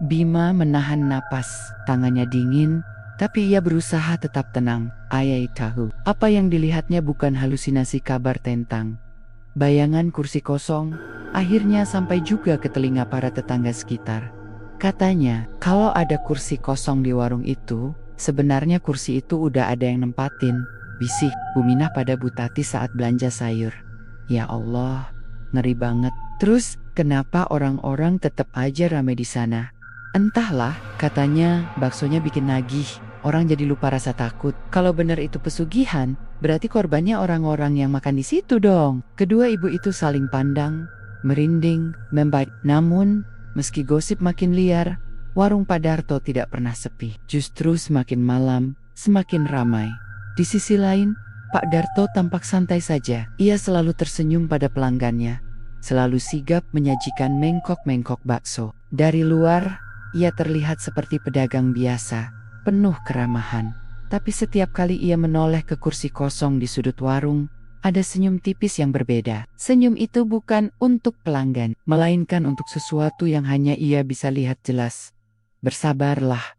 Bima menahan napas, tangannya dingin, tapi ia berusaha tetap tenang. Ayai tahu, apa yang dilihatnya bukan halusinasi kabar tentang bayangan kursi kosong, akhirnya sampai juga ke telinga para tetangga sekitar. Katanya, kalau ada kursi kosong di warung itu, sebenarnya kursi itu udah ada yang nempatin. Bisik Buminah pada Butati saat belanja sayur. Ya Allah, ngeri banget. Terus, kenapa orang-orang tetap aja rame di sana? Entahlah, katanya baksonya bikin nagih. Orang jadi lupa rasa takut. Kalau benar itu pesugihan, berarti korbannya orang-orang yang makan di situ dong. Kedua ibu itu saling pandang, merinding, membaik. Namun, meski gosip makin liar, warung Pak Darto tidak pernah sepi. Justru semakin malam, semakin ramai. Di sisi lain, Pak Darto tampak santai saja. Ia selalu tersenyum pada pelanggannya, selalu sigap menyajikan mengkok-mengkok bakso. Dari luar, ia terlihat seperti pedagang biasa, penuh keramahan. Tapi setiap kali ia menoleh ke kursi kosong di sudut warung, ada senyum tipis yang berbeda. Senyum itu bukan untuk pelanggan, melainkan untuk sesuatu yang hanya ia bisa lihat jelas. Bersabarlah,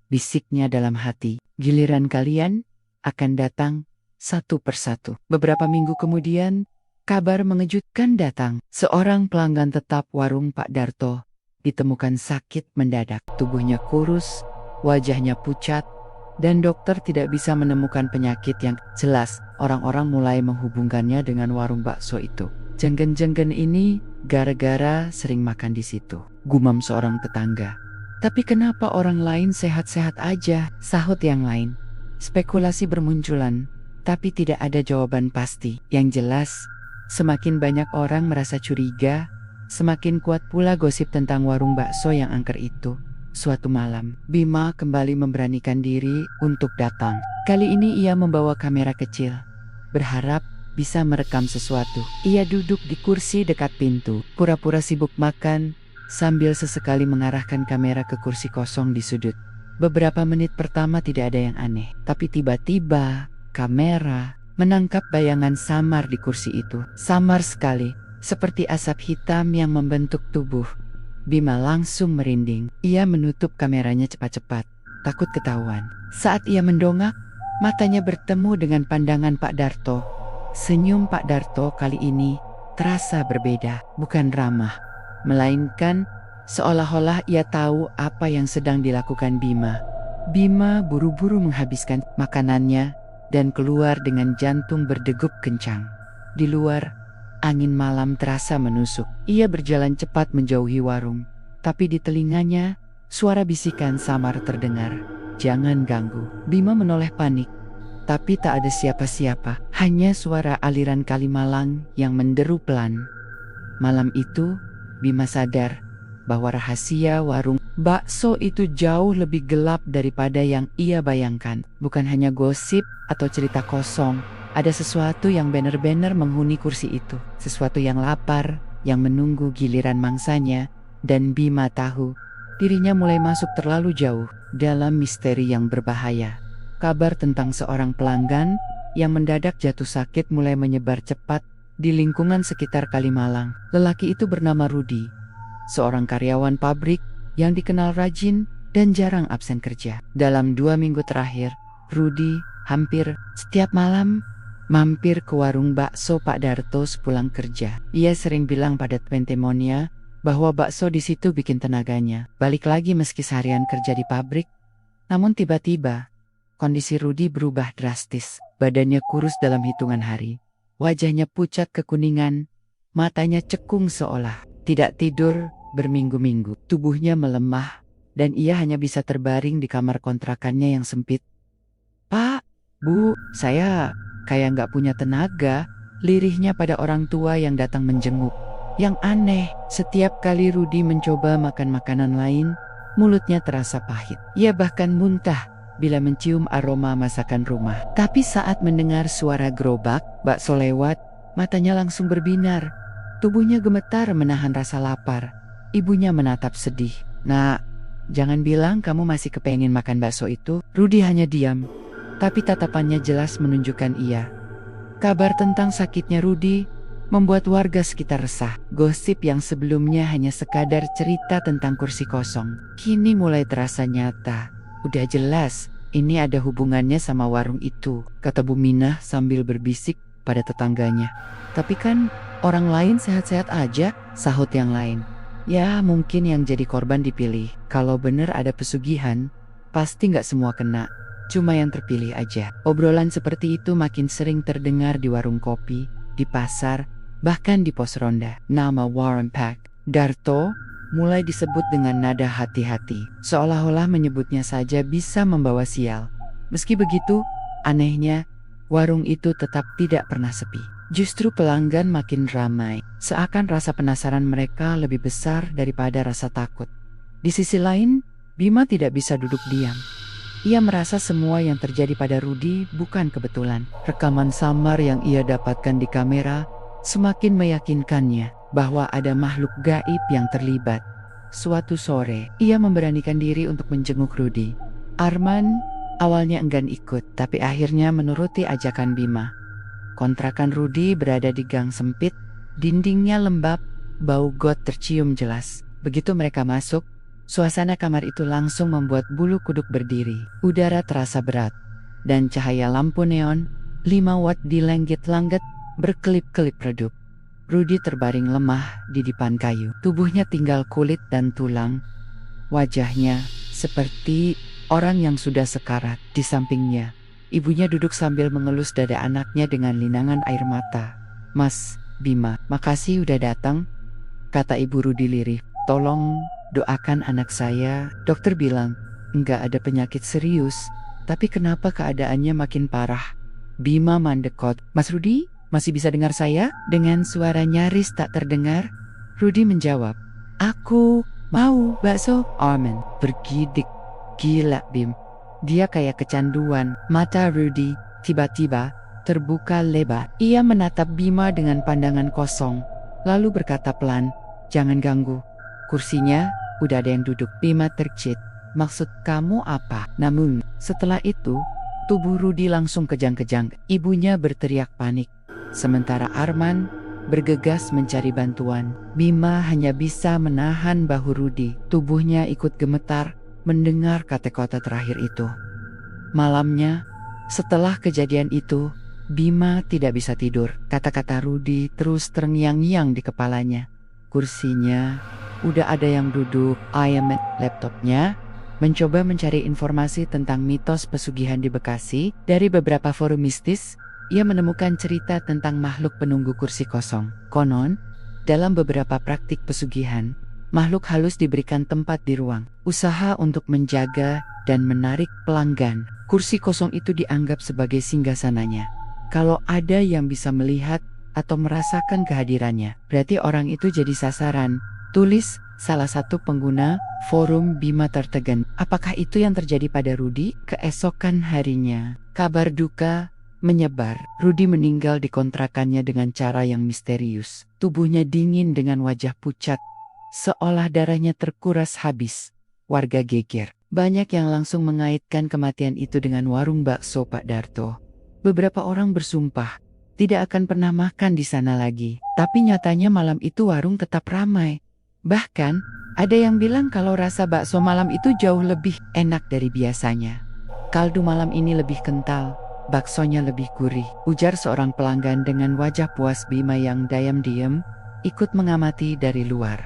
bisiknya dalam hati. Giliran kalian akan datang satu persatu. Beberapa minggu kemudian, kabar mengejutkan datang. Seorang pelanggan tetap warung Pak Darto ditemukan sakit mendadak. Tubuhnya kurus, wajahnya pucat, dan dokter tidak bisa menemukan penyakit yang jelas. Orang-orang mulai menghubungkannya dengan warung bakso itu. Jenggen-jenggen ini gara-gara sering makan di situ, gumam seorang tetangga. Tapi kenapa orang lain sehat-sehat aja? Sahut yang lain. Spekulasi bermunculan, tapi tidak ada jawaban pasti. Yang jelas, semakin banyak orang merasa curiga, semakin kuat pula gosip tentang warung bakso yang angker itu. Suatu malam, Bima kembali memberanikan diri untuk datang. Kali ini ia membawa kamera kecil, berharap bisa merekam sesuatu. Ia duduk di kursi dekat pintu, pura-pura sibuk makan, sambil sesekali mengarahkan kamera ke kursi kosong di sudut. Beberapa menit pertama tidak ada yang aneh, tapi tiba-tiba kamera menangkap bayangan samar di kursi itu. Samar sekali, seperti asap hitam yang membentuk tubuh. Bima langsung merinding. Ia menutup kameranya cepat-cepat, takut ketahuan. Saat ia mendongak, matanya bertemu dengan pandangan Pak Darto. Senyum Pak Darto kali ini terasa berbeda, bukan ramah, melainkan seolah-olah ia tahu apa yang sedang dilakukan Bima. Bima buru-buru menghabiskan makanannya dan keluar dengan jantung berdegup kencang. Di luar, angin malam terasa menusuk. Ia berjalan cepat menjauhi warung, tapi di telinganya suara bisikan samar terdengar. Jangan ganggu. Bima menoleh panik, tapi tak ada siapa-siapa. Hanya suara aliran Kalimalang yang menderu pelan. Malam itu, Bima sadar bahwa rahasia warung bakso itu jauh lebih gelap daripada yang ia bayangkan. Bukan hanya gosip atau cerita kosong. Ada sesuatu yang benar-benar menghuni kursi itu. Sesuatu yang lapar, yang menunggu giliran mangsanya. Dan Bima tahu, dirinya mulai masuk terlalu jauh dalam misteri yang berbahaya. Kabar tentang seorang pelanggan yang mendadak jatuh sakit mulai menyebar cepat di lingkungan sekitar Kalimalang. Lelaki itu bernama Rudi, seorang karyawan pabrik yang dikenal rajin dan jarang absen kerja. Dalam 2 minggu terakhir, Rudi hampir setiap malam mampir ke warung bakso Pak Darto sepulang kerja. Ia sering bilang pada teman-temannya bahwa bakso di situ bikin tenaganya balik lagi meski seharian kerja di pabrik. Namun tiba-tiba, kondisi Rudi berubah drastis. Badannya kurus dalam hitungan hari. Wajahnya pucat kekuningan, matanya cekung seolah tidak tidur berminggu-minggu. Tubuhnya melemah, dan ia hanya bisa terbaring di kamar kontrakannya yang sempit. "Pak, Bu, saya kayak nggak punya tenaga," lirihnya pada orang tua yang datang menjenguk. Yang aneh, setiap kali Rudi mencoba makan makanan lain, mulutnya terasa pahit. Ia bahkan muntah bila mencium aroma masakan rumah. Tapi saat mendengar suara gerobak bakso lewat, matanya langsung berbinar. Tubuhnya gemetar menahan rasa lapar. Ibunya menatap sedih. "Nak, jangan bilang kamu masih kepengen makan bakso itu." Rudi hanya diam, tapi tatapannya jelas menunjukkan iya. Kabar tentang sakitnya Rudi membuat warga sekitar resah. Gosip yang sebelumnya hanya sekadar cerita tentang kursi kosong, kini mulai terasa nyata. "Udah jelas, ini ada hubungannya sama warung itu," kata Bu Minah sambil berbisik pada tetangganya. "Tapi kan orang lain sehat-sehat aja," sahut yang lain. "Ya mungkin yang jadi korban dipilih. Kalau bener ada pesugihan, pasti nggak semua kena. Cuma yang terpilih aja." Obrolan seperti itu makin sering terdengar di warung kopi, di pasar, bahkan di pos ronda. Nama warung Pak Darto mulai disebut dengan nada hati-hati, seolah-olah menyebutnya saja bisa membawa sial. Meski begitu, anehnya, warung itu tetap tidak pernah sepi. Justru pelanggan makin ramai, seakan rasa penasaran mereka lebih besar daripada rasa takut. Di sisi lain, Bima tidak bisa duduk diam. Ia merasa semua yang terjadi pada Rudy bukan kebetulan. Rekaman samar yang ia dapatkan di kamera semakin meyakinkannya bahwa ada makhluk gaib yang terlibat. Suatu sore, ia memberanikan diri untuk menjenguk Rudy. Arman awalnya enggan ikut, tapi akhirnya menuruti ajakan Bima. Kontrakan Rudy berada di gang sempit, dindingnya lembab, bau got tercium jelas. Begitu mereka masuk, suasana kamar itu langsung membuat bulu kuduk berdiri. Udara terasa berat, dan cahaya lampu neon 5 watt di lenggit-langget berkelip-kelip redup. Rudy terbaring lemah di dipan kayu. Tubuhnya tinggal kulit dan tulang. Wajahnya seperti orang yang sudah sekarat. Di sampingnya, ibunya duduk sambil mengelus dada anaknya dengan linangan air mata. "Mas, Bima, makasih udah datang," kata ibu Rudy lirih. "Tolong doakan anak saya. Dokter bilang enggak ada penyakit serius, tapi kenapa keadaannya makin parah?" Bima mandekot. "Mas Rudy, masih bisa dengar saya?" Dengan suara nyaris tak terdengar, Rudy menjawab, "Aku mau bakso." Arman bergidik. "Gila, Bim. Dia kayak kecanduan." Mata Rudy tiba-tiba terbuka lebar. Ia menatap Bima dengan pandangan kosong, lalu berkata pelan, "Jangan ganggu. Kursinya udah ada yang duduk." Bima tercit. "Maksud kamu apa?" Namun, setelah itu, tubuh Rudy langsung kejang-kejang. Ibunya berteriak panik, sementara Arman bergegas mencari bantuan. Bima hanya bisa menahan bahu Rudy. Tubuhnya ikut gemetar mendengar kata-kata terakhir itu. Malamnya, setelah kejadian itu, Bima tidak bisa tidur. Kata-kata Rudy terus terngiang-ngiang di kepalanya. Kursinya udah ada yang duduk. Ayam laptopnya mencoba mencari informasi tentang mitos pesugihan di Bekasi. Dari beberapa forum mistis, ia menemukan cerita tentang makhluk penunggu kursi kosong. Konon, dalam beberapa praktik pesugihan, makhluk halus diberikan tempat di ruang. Usaha untuk menjaga dan menarik pelanggan. Kursi kosong itu dianggap sebagai singgasananya. Kalau ada yang bisa melihat atau merasakan kehadirannya, berarti orang itu jadi sasaran, tulis salah satu pengguna forum Bima tertegun. Apakah itu yang terjadi pada Rudy? Keesokan harinya, kabar duka menyebar. Rudy meninggal di kontrakannya dengan cara yang misterius. Tubuhnya dingin dengan wajah pucat, seolah darahnya terkuras habis. Warga geger. Banyak yang langsung mengaitkan kematian itu dengan warung bakso Pak Darto. Beberapa orang bersumpah tidak akan pernah makan di sana lagi. Tapi nyatanya malam itu warung tetap ramai. Bahkan, ada yang bilang kalau rasa bakso malam itu jauh lebih enak dari biasanya. "Kaldu malam ini lebih kental, baksonya lebih gurih," ujar seorang pelanggan dengan wajah puas. Bima yang diam-diam ikut mengamati dari luar.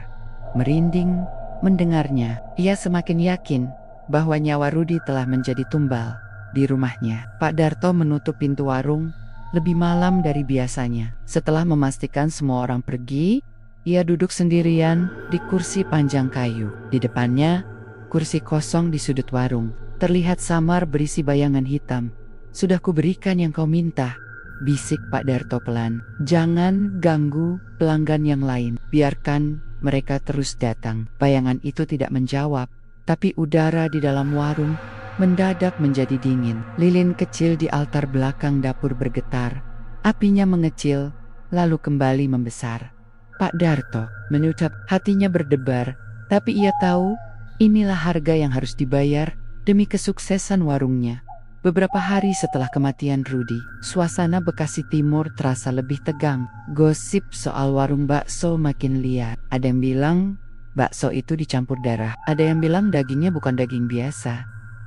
Merinding mendengarnya, ia semakin yakin bahwa nyawa Rudy telah menjadi tumbal di rumahnya. Pak Darto menutup pintu warung lebih malam dari biasanya. Setelah memastikan semua orang pergi, ia duduk sendirian di kursi panjang kayu. Di depannya, kursi kosong di sudut warung terlihat samar berisi bayangan hitam. "Sudah kuberikan yang kau minta," bisik Pak Darto pelan. "Jangan ganggu pelanggan yang lain. Biarkan mereka terus datang." Bayangan itu tidak menjawab, tapi udara di dalam warung mendadak menjadi dingin. Lilin kecil di altar belakang dapur bergetar. Apinya mengecil, lalu kembali membesar. Pak Darto menutup, hatinya berdebar, tapi ia tahu inilah harga yang harus dibayar demi kesuksesan warungnya. Beberapa hari setelah kematian Rudy, suasana Bekasi Timur terasa lebih tegang. Gosip soal warung bakso makin liar. Ada yang bilang bakso itu dicampur darah. Ada yang bilang dagingnya bukan daging biasa.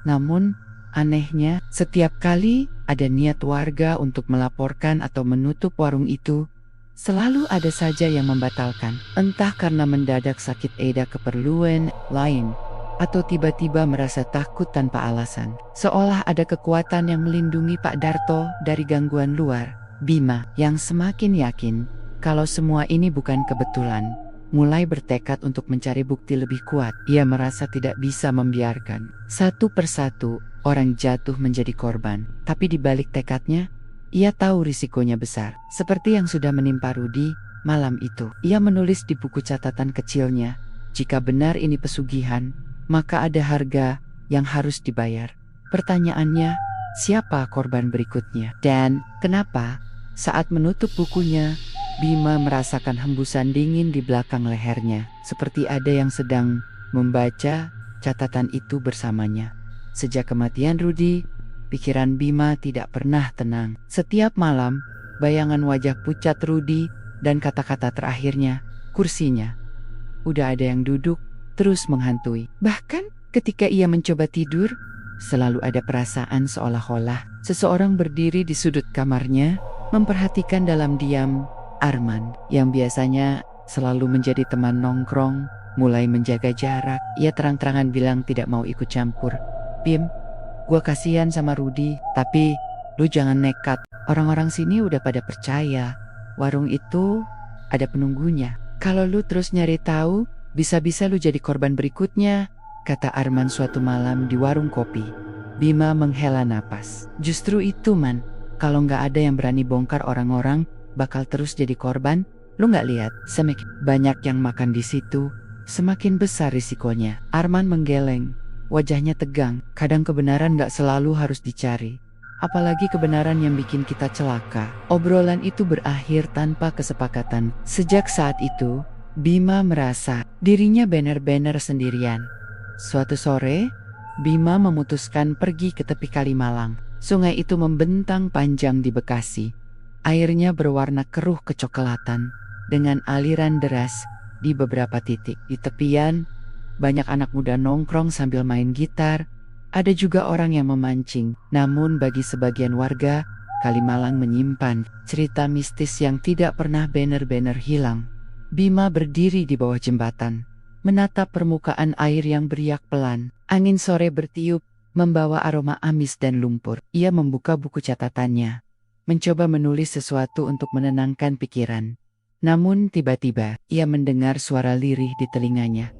Namun, anehnya, setiap kali ada niat warga untuk melaporkan atau menutup warung itu, selalu ada saja yang membatalkan. Entah karena mendadak sakit eda keperluan lain, atau tiba-tiba merasa takut tanpa alasan. Seolah ada kekuatan yang melindungi Pak Darto dari gangguan luar. Bima yang semakin yakin kalau semua ini bukan kebetulan, mulai bertekad untuk mencari bukti lebih kuat. Ia merasa tidak bisa membiarkan satu persatu orang jatuh menjadi korban. Tapi di balik tekadnya, ia tahu risikonya besar. Seperti yang sudah menimpa Rudy malam itu. Ia menulis di buku catatan kecilnya, jika benar ini pesugihan, maka ada harga yang harus dibayar. Pertanyaannya, siapa korban berikutnya? Dan kenapa saat menutup bukunya, Bima merasakan hembusan dingin di belakang lehernya, seperti ada yang sedang membaca catatan itu bersamanya. Sejak kematian Rudy, pikiran Bima tidak pernah tenang. Setiap malam, bayangan wajah pucat Rudy dan kata-kata terakhirnya, kursinya. Udah ada yang duduk, terus menghantui. Bahkan ketika ia mencoba tidur, selalu ada perasaan seolah-olah seseorang berdiri di sudut kamarnya, memperhatikan dalam diam. Arman, yang biasanya selalu menjadi teman nongkrong, mulai menjaga jarak. Ia terang-terangan bilang tidak mau ikut campur. Bim, gua kasihan sama Rudy, tapi lu jangan nekat. Orang-orang sini udah pada percaya warung itu ada penunggunya. Kalau lu terus nyari tahu, bisa-bisa lu jadi korban berikutnya, kata Arman suatu malam di warung kopi. Bima menghela napas. Justru itu man, kalau nggak ada yang berani bongkar orang-orang bakal terus jadi korban. Lu nggak lihat semakin banyak yang makan di situ, semakin besar risikonya. Arman menggeleng, wajahnya tegang. Kadang kebenaran nggak selalu harus dicari, apalagi kebenaran yang bikin kita celaka. Obrolan itu berakhir tanpa kesepakatan. Sejak saat itu, Bima merasa dirinya benar-benar sendirian. Suatu sore, Bima memutuskan pergi ke tepi Kalimalang. Sungai itu membentang panjang di Bekasi. Airnya berwarna keruh kecoklatan dengan aliran deras di beberapa titik. Di tepian, banyak anak muda nongkrong sambil main gitar. Ada juga orang yang memancing. Namun bagi sebagian warga, Kalimalang menyimpan cerita mistis yang tidak pernah benar-benar hilang. Bima berdiri di bawah jembatan, menatap permukaan air yang beriak pelan. Angin sore bertiup, membawa aroma amis dan lumpur. Ia membuka buku catatannya, mencoba menulis sesuatu untuk menenangkan pikiran. Namun tiba-tiba, ia mendengar suara lirih di telinganya.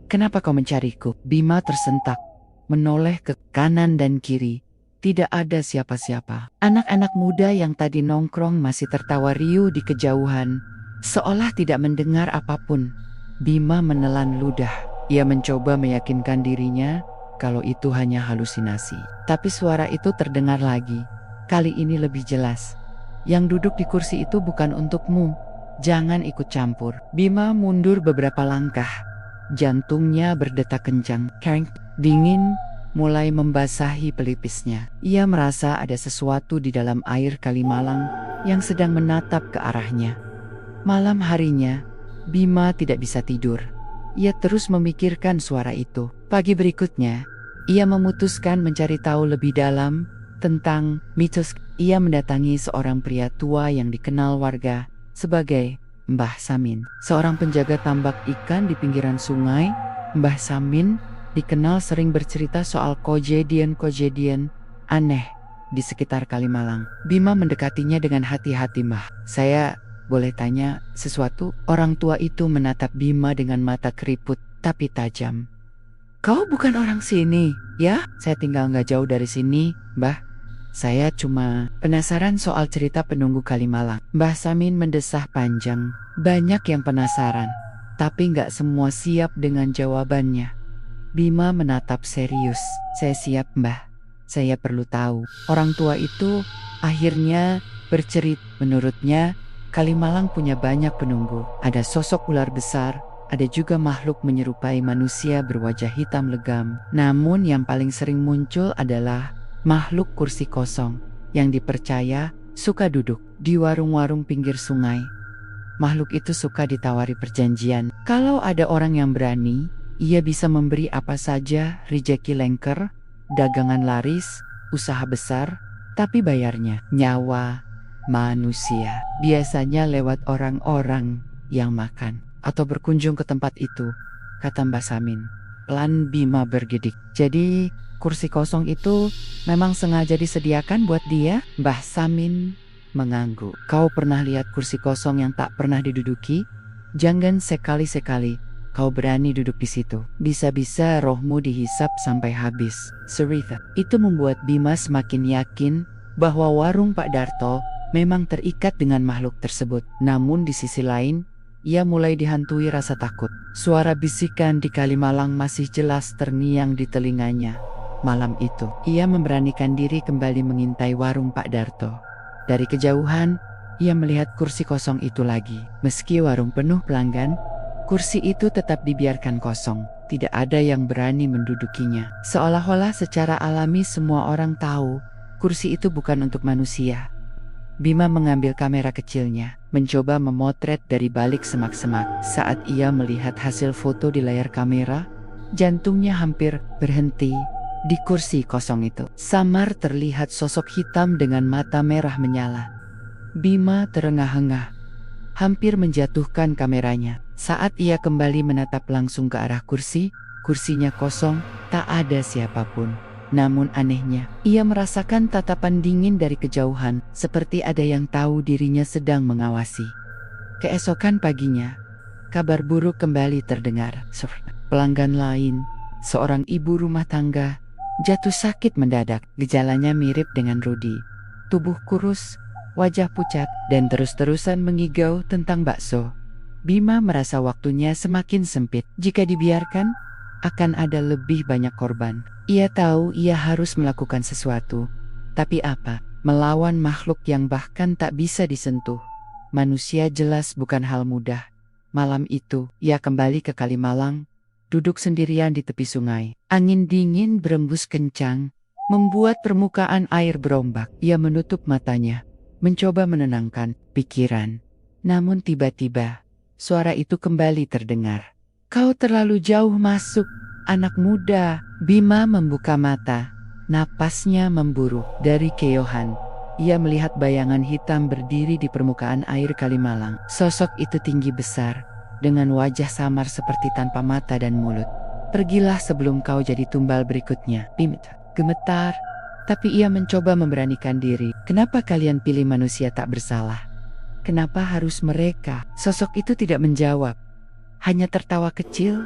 Kenapa kau mencariku? Bima tersentak, menoleh ke kanan dan kiri. Tidak ada siapa-siapa. Anak-anak muda yang tadi nongkrong masih tertawa riuh di kejauhan, seolah tidak mendengar apapun. Bima menelan ludah. Ia mencoba meyakinkan dirinya kalau itu hanya halusinasi. Tapi suara itu terdengar lagi. Kali ini lebih jelas. Yang duduk di kursi itu bukan untukmu. Jangan ikut campur. Bima mundur beberapa langkah. Jantungnya berdetak kencang. Kering, dingin, mulai membasahi pelipisnya. Ia merasa ada sesuatu di dalam air Kalimalang yang sedang menatap ke arahnya. Malam harinya, Bima tidak bisa tidur. Ia terus memikirkan suara itu. Pagi berikutnya, ia memutuskan mencari tahu lebih dalam tentang mitos. Ia mendatangi seorang pria tua yang dikenal warga sebagai Mbah Samin, seorang penjaga tambak ikan di pinggiran sungai. Mbah Samin dikenal sering bercerita soal kejadian-kejadian aneh di sekitar Kalimalang. Bima mendekatinya dengan hati-hati. Mbah, saya boleh tanya sesuatu? Orang tua itu menatap Bima dengan mata keriput tapi tajam. Kau bukan orang sini, ya? Saya tinggal gak jauh dari sini, Mbah. Saya cuma penasaran soal cerita penunggu Kalimalang. Mbah Samin mendesah panjang. Banyak yang penasaran, tapi gak semua siap dengan jawabannya. Bima menatap serius. Saya siap, Mbah. Saya perlu tahu. Orang tua itu akhirnya bercerita. Menurutnya, Kalimalang punya banyak penunggu. Ada sosok ular besar, ada juga makhluk menyerupai manusia berwajah hitam legam. Namun yang paling sering muncul adalah makhluk kursi kosong yang dipercaya suka duduk di warung-warung pinggir sungai. Makhluk itu suka ditawari perjanjian. Kalau ada orang yang berani, ia bisa memberi apa saja, rezeki lengker, dagangan laris, usaha besar, tapi bayarnya nyawa manusia. Biasanya lewat orang-orang yang makan atau berkunjung ke tempat itu, kata Mbah Samin. Pelan Bima bergidik. Jadi kursi kosong itu memang sengaja disediakan buat dia? Mbah Samin mengangguk. Kau pernah lihat kursi kosong yang tak pernah diduduki? Jangan sekali-sekali kau berani duduk di situ. Bisa-bisa rohmu dihisap sampai habis. Cerita itu membuat Bima semakin yakin bahwa warung Pak Darto memang terikat dengan makhluk tersebut. Namun di sisi lain, ia mulai dihantui rasa takut. Suara bisikan di Kalimalang masih jelas terngiang di telinganya. Malam itu, ia memberanikan diri kembali mengintai warung Pak Darto. Dari kejauhan, ia melihat kursi kosong itu lagi. Meski warung penuh pelanggan, kursi itu tetap dibiarkan kosong. Tidak ada yang berani mendudukinya. Seolah-olah secara alami semua orang tahu kursi itu bukan untuk manusia. Bima mengambil kamera kecilnya, mencoba memotret dari balik semak-semak. Saat ia melihat hasil foto di layar kamera, jantungnya hampir berhenti di kursi kosong itu. Samar terlihat sosok hitam dengan mata merah menyala. Bima terengah-engah, hampir menjatuhkan kameranya. Saat ia kembali menatap langsung ke arah kursi, kursinya kosong, tak ada siapapun. Namun anehnya, ia merasakan tatapan dingin dari kejauhan, seperti ada yang tahu dirinya sedang mengawasi. Keesokan paginya, kabar buruk kembali terdengar. Pelanggan lain, seorang ibu rumah tangga, jatuh sakit mendadak. Gejalanya mirip dengan Rudi. Tubuh kurus, wajah pucat, dan terus-terusan mengigau tentang bakso. Bima merasa waktunya semakin sempit. Jika dibiarkan, akan ada lebih banyak korban. Ia tahu ia harus melakukan sesuatu. Tapi apa? Melawan makhluk yang bahkan tak bisa disentuh manusia jelas bukan hal mudah. Malam itu, ia kembali ke Kalimalang, duduk sendirian di tepi sungai. Angin dingin berembus kencang, membuat permukaan air berombak. Ia menutup matanya, mencoba menenangkan pikiran. Namun tiba-tiba, suara itu kembali terdengar. Kau terlalu jauh masuk, anak muda. Bima membuka mata, napasnya memburu. Dari keyohan, ia melihat bayangan hitam berdiri di permukaan air Kalimalang. Sosok itu tinggi besar, dengan wajah samar seperti tanpa mata dan mulut. Pergilah sebelum kau jadi tumbal berikutnya. Bima gemetar, tapi ia mencoba memberanikan diri. Kenapa kalian pilih manusia tak bersalah? Kenapa harus mereka? Sosok itu tidak menjawab, hanya tertawa kecil.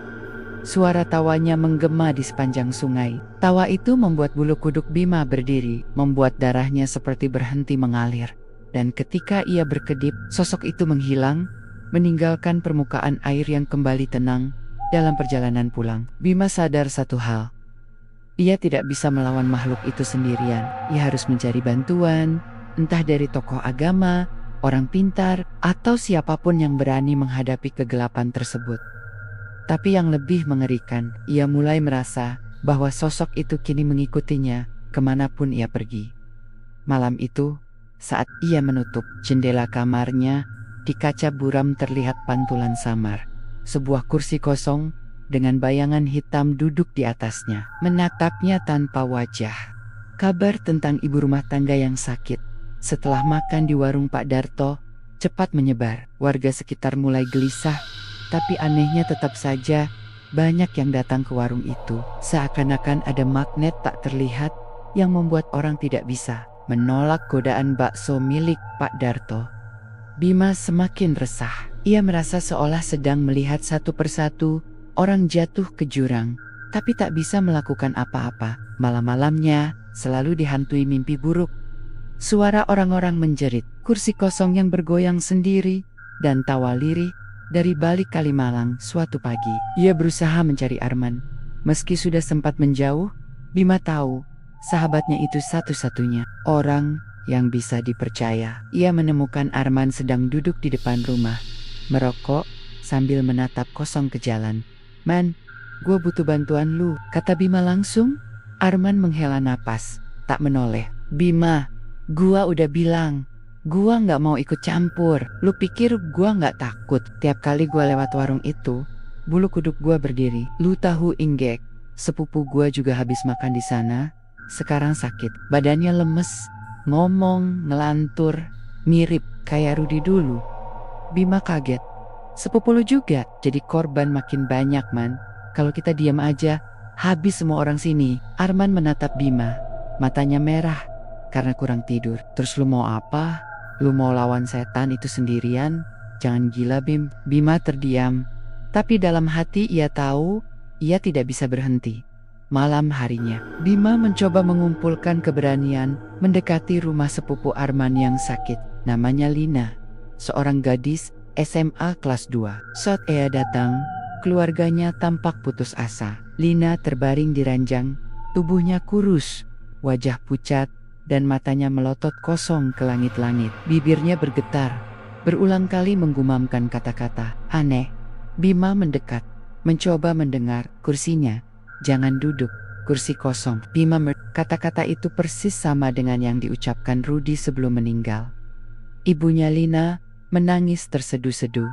Suara tawanya menggema di sepanjang sungai. Tawa itu membuat bulu kuduk Bima berdiri, membuat darahnya seperti berhenti mengalir. Dan ketika ia berkedip, sosok itu menghilang, meninggalkan permukaan air yang kembali tenang. Dalam perjalanan pulang, Bima sadar satu hal. Ia tidak bisa melawan makhluk itu sendirian. Ia harus mencari bantuan, entah dari tokoh agama, orang pintar, atau siapapun yang berani menghadapi kegelapan tersebut. Tapi yang lebih mengerikan, ia mulai merasa bahwa sosok itu kini mengikutinya kemanapun ia pergi. Malam itu, saat ia menutup jendela kamarnya, di kaca buram terlihat pantulan samar. Sebuah kursi kosong dengan bayangan hitam duduk di atasnya, menatapnya tanpa wajah. Kabar tentang ibu rumah tangga yang sakit setelah makan di warung Pak Darto cepat menyebar. Warga sekitar mulai gelisah. Tapi anehnya tetap saja, banyak yang datang ke warung itu. Seakan-akan ada magnet tak terlihat yang membuat orang tidak bisa menolak godaan bakso milik Pak Darto. Bima semakin resah. Ia merasa seolah sedang melihat satu persatu orang jatuh ke jurang, tapi tak bisa melakukan apa-apa. Malam-malamnya selalu dihantui mimpi buruk. Suara orang-orang menjerit, kursi kosong yang bergoyang sendiri, dan tawa lirih dari balik Kalimalang. Suatu pagi, ia berusaha mencari Arman. Meski sudah sempat menjauh, Bima tahu sahabatnya itu satu-satunya orang yang bisa dipercaya. Ia menemukan Arman sedang duduk di depan rumah, merokok sambil menatap kosong ke jalan. Man, gue butuh bantuan lu, kata Bima langsung. Arman menghela napas, tak menoleh. Bima, gua udah bilang, gua gak mau ikut campur. Lu pikir gua gak takut? Tiap kali gua lewat warung itu, bulu kuduk gua berdiri. Lu tahu Inggek, sepupu gua juga habis makan di sana. Sekarang sakit, badannya lemes, ngomong, ngelantur, mirip kayak Rudi dulu. Bima kaget. Sepupu lu juga jadi korban makin banyak, man. Kalau kita diam aja, habis semua orang sini. Arman menatap Bima, matanya merah karena kurang tidur. Terus lu mau apa? Lu mau lawan setan itu sendirian? Jangan gila Bim. Bima terdiam. Tapi dalam hati ia tahu, ia tidak bisa berhenti. Malam harinya, Bima mencoba mengumpulkan keberanian, mendekati rumah sepupu Arman yang sakit. Namanya Lina, seorang gadis SMA kelas 2. Saat ia datang, keluarganya tampak putus asa. Lina terbaring di ranjang, tubuhnya kurus, wajah pucat, dan matanya melotot kosong ke langit-langit. Bibirnya bergetar, berulang kali menggumamkan kata-kata aneh. Bima mendekat, mencoba mendengar kursinya. Jangan duduk, kursi kosong. Bima kata-kata itu persis sama dengan yang diucapkan Rudi sebelum meninggal. Ibunya Lina menangis terseduh-seduh.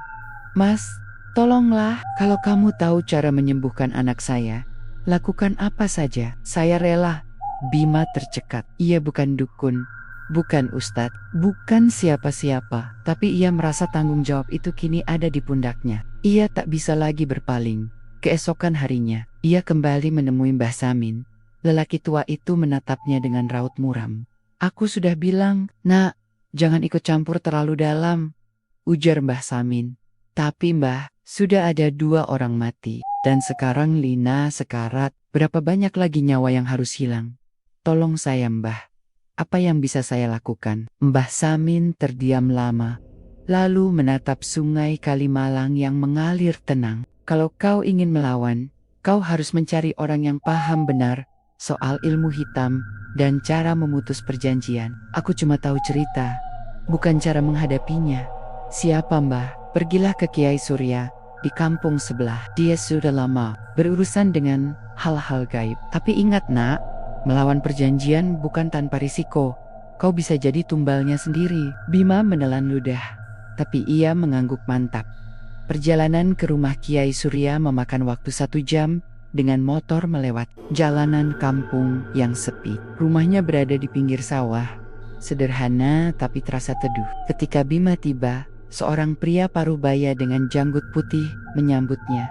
Mas, tolonglah, kalau kamu tahu cara menyembuhkan anak saya, lakukan apa saja, saya rela. Bima tercekat. Ia bukan dukun, bukan ustadz, bukan siapa-siapa, tapi ia merasa tanggung jawab itu kini ada di pundaknya. Ia tak bisa lagi berpaling. Keesokan harinya, ia kembali menemui Mbah Samin. Lelaki tua itu menatapnya dengan raut muram. Aku sudah bilang, nak, jangan ikut campur terlalu dalam, ujar Mbah Samin. Tapi Mbah, sudah ada 2 orang mati, dan sekarang Lina sekarat. Berapa banyak lagi nyawa yang harus hilang? Tolong saya Mbah, apa yang bisa saya lakukan? Mbah Samin terdiam lama, lalu menatap sungai Kalimalang yang mengalir tenang. Kalau kau ingin melawan, kau harus mencari orang yang paham benar soal ilmu hitam dan cara memutus perjanjian. Aku cuma tahu cerita, bukan cara menghadapinya. Siapa Mbah? Pergilah ke Kiai Surya di kampung sebelah. Dia sudah lama berurusan dengan hal-hal gaib. Tapi ingat nak, melawan perjanjian bukan tanpa risiko. Kau bisa jadi tumbalnya sendiri. Bima menelan ludah, tapi ia mengangguk mantap. Perjalanan ke rumah Kiai Surya memakan waktu 1 jam dengan motor melewati jalanan kampung yang sepi. Rumahnya berada di pinggir sawah, sederhana tapi terasa teduh. Ketika Bima tiba, seorang pria parubaya dengan janggut putih menyambutnya.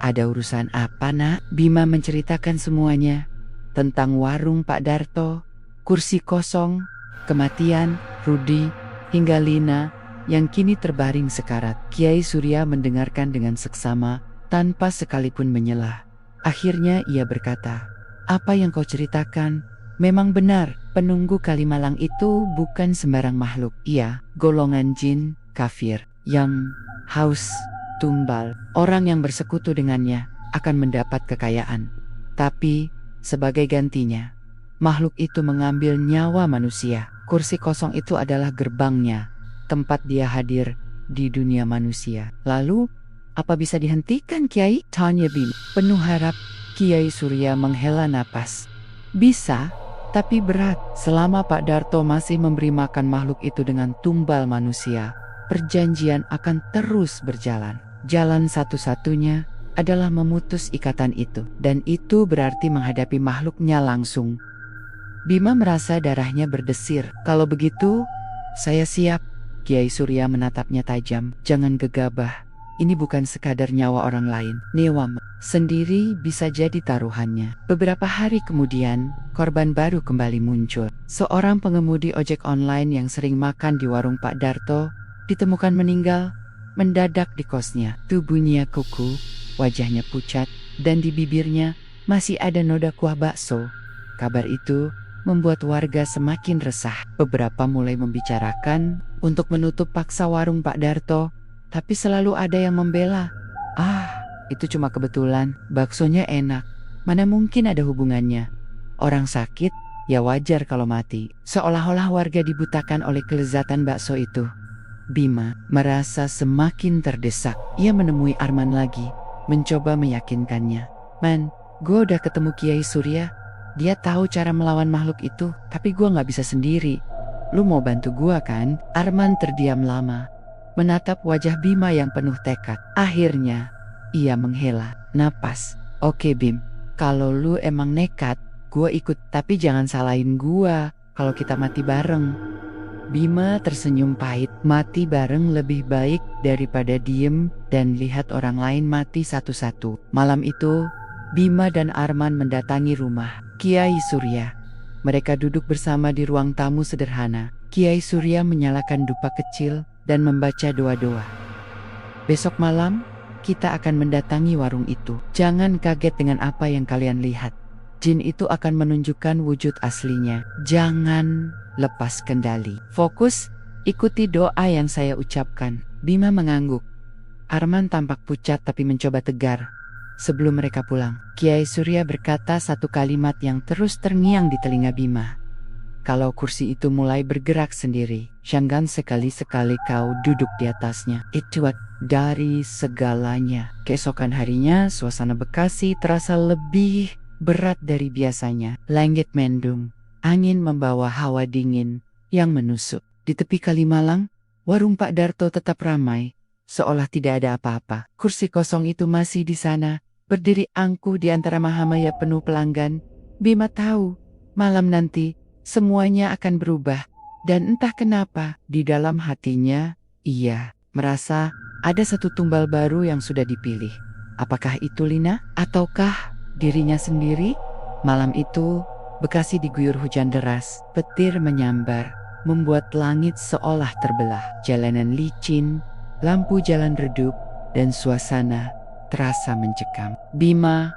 Ada urusan apa nak? Bima menceritakan semuanya, tentang warung Pak Darto, kursi kosong, kematian Rudi, hingga Lina yang kini terbaring sekarat. Kiai Surya mendengarkan dengan seksama, tanpa sekalipun menyela. Akhirnya ia berkata, apa yang kau ceritakan memang benar. Penunggu Kalimalang itu bukan sembarang makhluk. Ia golongan jin kafir yang haus tumbal. Orang yang bersekutu dengannya akan mendapat kekayaan. Tapi sebagai gantinya, makhluk itu mengambil nyawa manusia. Kursi kosong itu adalah gerbangnya, tempat dia hadir di dunia manusia. Lalu, apa bisa dihentikan Kiai? Tanya Bima. Penuh harap, Kiai Surya menghela napas. Bisa, tapi berat. Selama Pak Darto masih memberi makan makhluk itu dengan tumbal manusia, perjanjian akan terus berjalan. Jalan satu-satunya adalah memutus ikatan itu. Dan itu berarti menghadapi makhluknya langsung. Bima merasa darahnya berdesir. Kalau begitu, saya siap. Kiai Surya menatapnya tajam. Jangan gegabah. Ini bukan sekadar nyawa orang lain. Nyawa sendiri bisa jadi taruhannya. Beberapa hari kemudian, korban baru kembali muncul. Seorang pengemudi ojek online yang sering makan di warung Pak Darto ditemukan meninggal mendadak di kosnya. Tubuhnya kuku, wajahnya pucat, dan di bibirnya masih ada noda kuah bakso. Kabar itu membuat warga semakin resah. Beberapa mulai membicarakan untuk menutup paksa warung Pak Darto, tapi selalu ada yang membela. Ah, itu cuma kebetulan, baksonya enak. Mana mungkin ada hubungannya. Orang sakit, ya wajar kalau mati. Seolah-olah warga dibutakan oleh kelezatan bakso itu. Bima merasa semakin terdesak. Ia menemui Arman lagi, mencoba meyakinkannya. Man, gue udah ketemu Kiai Surya. Dia tahu cara melawan makhluk itu, tapi gue gak bisa sendiri. Lu mau bantu gue kan? Arman terdiam lama, menatap wajah Bima yang penuh tekad. Akhirnya, ia menghela napas. Oke Bim, kalau lu emang nekat, gue ikut. Tapi jangan salahin gue kalau kita mati bareng. Bima tersenyum pahit. Mati bareng lebih baik daripada diem dan lihat orang lain mati satu-satu. Malam itu, Bima dan Arman mendatangi rumah Kiai Surya. Mereka duduk bersama di ruang tamu sederhana. Kiai Surya menyalakan dupa kecil, dan membaca doa-doa. Besok malam, kita akan mendatangi warung itu. Jangan kaget dengan apa yang kalian lihat. Jin itu akan menunjukkan wujud aslinya. Jangan lepas kendali. Fokus, ikuti doa yang saya ucapkan. Bima mengangguk. Arman tampak pucat tapi mencoba tegar. Sebelum mereka pulang, Kiai Surya berkata satu kalimat yang terus terngiang di telinga Bima. Kalau kursi itu mulai bergerak sendiri, jangan sekali-sekali kau duduk di atasnya. Itu dari segalanya. Keesokan harinya, suasana Bekasi terasa lebih berat dari biasanya. Langit mendung, angin membawa hawa dingin yang menusuk. Di tepi Kalimalang, warung Pak Darto tetap ramai, seolah tidak ada apa-apa. Kursi kosong itu masih di sana, berdiri angkuh di antara mahamaya penuh pelanggan. Bima tahu, malam nanti semuanya akan berubah, dan entah kenapa, di dalam hatinya, ia merasa ada satu tumbal baru yang sudah dipilih. Apakah itu Lina? Ataukah dirinya sendiri? Malam itu, Bekasi diguyur hujan deras, petir menyambar, membuat langit seolah terbelah. Jalanan licin, lampu jalan redup, dan suasana terasa mencekam. Bima,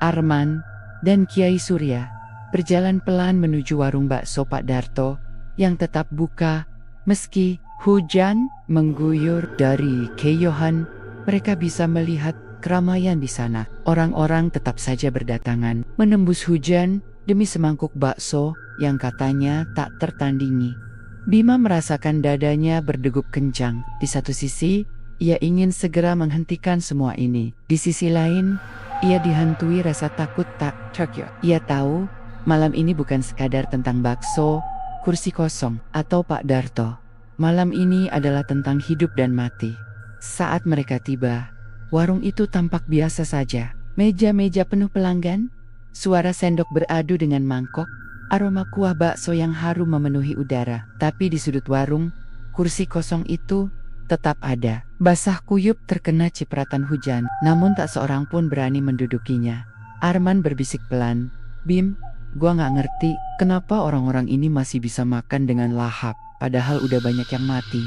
Arman, dan Kiai Surya berjalan pelan menuju warung bakso Pak Darto yang tetap buka meski hujan mengguyur. Dari kejauhan mereka bisa melihat keramaian di sana. Orang-orang tetap saja berdatangan, menembus hujan demi semangkuk bakso yang katanya tak tertandingi. Bima merasakan dadanya berdegup kencang. Di satu sisi, ia ingin segera menghentikan semua ini. Di sisi lain, ia dihantui rasa takut tak terkira. Ia tahu malam ini bukan sekadar tentang bakso, kursi kosong, atau Pak Darto. Malam ini adalah tentang hidup dan mati. Saat mereka tiba, warung itu tampak biasa saja. Meja-meja penuh pelanggan, suara sendok beradu dengan mangkok, aroma kuah bakso yang harum memenuhi udara. Tapi di sudut warung, kursi kosong itu tetap ada. Basah kuyup terkena cipratan hujan, namun tak seorang pun berani mendudukinya. Arman berbisik pelan, "Bim, gua gak ngerti kenapa orang-orang ini masih bisa makan dengan lahap, padahal udah banyak yang mati.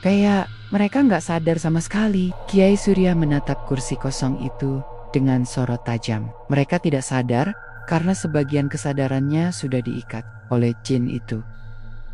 Kayak mereka gak sadar sama sekali." Kiai Surya menatap kursi kosong itu dengan sorot tajam. Mereka tidak sadar karena sebagian kesadarannya sudah diikat oleh jin itu.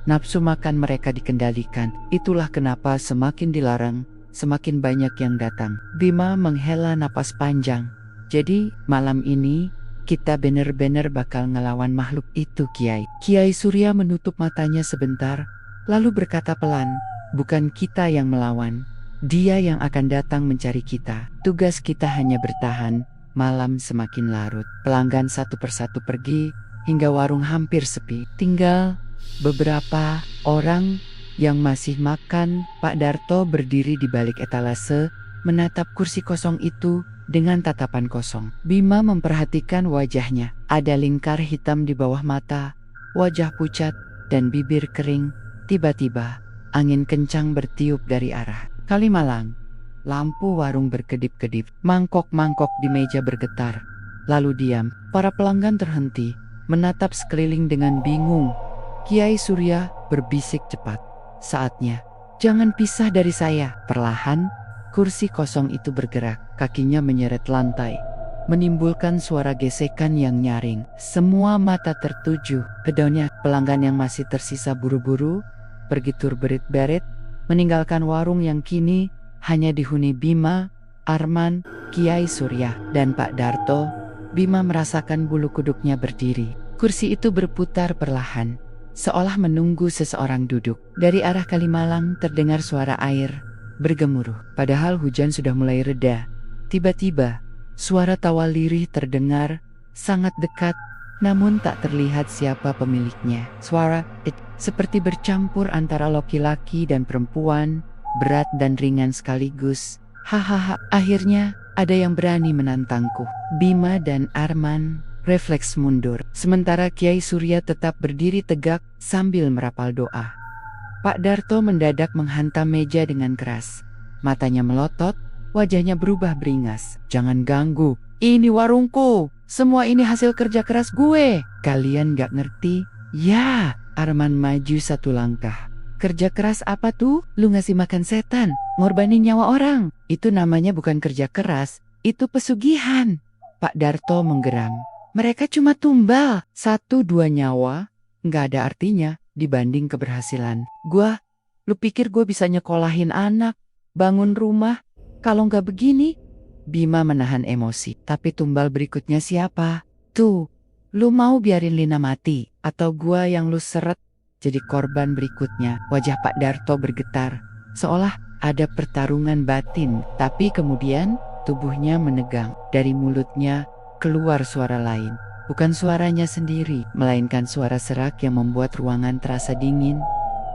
Nafsu makan mereka dikendalikan. Itulah kenapa semakin dilarang, semakin banyak yang datang. Bima menghela napas panjang. Jadi malam ini kita bener-bener bakal ngelawan makhluk itu, Kiai. Kiai Surya menutup matanya sebentar, lalu berkata pelan, "Bukan kita yang melawan, dia yang akan datang mencari kita. Tugas kita hanya bertahan." Malam semakin larut, pelanggan satu persatu pergi, hingga warung hampir sepi. Tinggal beberapa orang yang masih makan. Pak Darto berdiri di balik etalase, menatap kursi kosong itu dengan tatapan kosong. Bima memperhatikan wajahnya. Ada lingkar hitam di bawah mata, wajah pucat, dan bibir kering. Tiba-tiba, angin kencang bertiup dari arah Kalimalang. Lampu warung berkedip-kedip, mangkok-mangkok di meja bergetar. Lalu diam, para pelanggan terhenti, menatap sekeliling dengan bingung. Kiai Surya berbisik cepat, "Saatnya, jangan pisah dari saya." Perlahan, kursi kosong itu bergerak, kakinya menyeret lantai, menimbulkan suara gesekan yang nyaring. Semua mata tertuju ke daunnya. Pelanggan yang masih tersisa buru-buru pergi terberit-berit, meninggalkan warung yang kini hanya dihuni Bima, Arman, Kiai Surya, dan Pak Darto. Bima merasakan bulu kuduknya berdiri. Kursi itu berputar perlahan, seolah menunggu seseorang duduk. Dari arah Kalimalang terdengar suara air bergemuruh. Padahal hujan sudah mulai reda. Tiba-tiba, suara tawa lirih terdengar, sangat dekat, namun tak terlihat siapa pemiliknya. Suara itu seperti bercampur antara laki-laki dan perempuan, berat dan ringan sekaligus. "Hahaha, akhirnya ada yang berani menantangku." Bima dan Arman refleks mundur, sementara Kiai Surya tetap berdiri tegak sambil merapal doa. Pak Darto mendadak menghantam meja dengan keras. Matanya melotot, wajahnya berubah beringas. "Jangan ganggu, ini warungku. Semua ini hasil kerja keras gue. Kalian gak ngerti?" "Ya." Arman maju satu langkah, Kerja keras apa tuh? Lu ngasih makan setan, ngorbanin nyawa orang. Itu namanya bukan kerja keras, itu pesugihan. Pak Darto menggeram. Mereka cuma tumbal, 1-2 nyawa, nggak ada artinya dibanding keberhasilan. Lu pikir gue bisa nyekolahin anak, bangun rumah, kalau nggak begini? Bima menahan emosi. Tapi tumbal berikutnya siapa? Tuh, lu mau biarin Lina mati, atau gua yang lu seret jadi korban berikutnya? Wajah Pak Darto bergetar, seolah ada pertarungan batin. Tapi kemudian tubuhnya menegang. Dari mulutnya keluar suara lain. Bukan suaranya sendiri, melainkan suara serak yang membuat ruangan terasa dingin.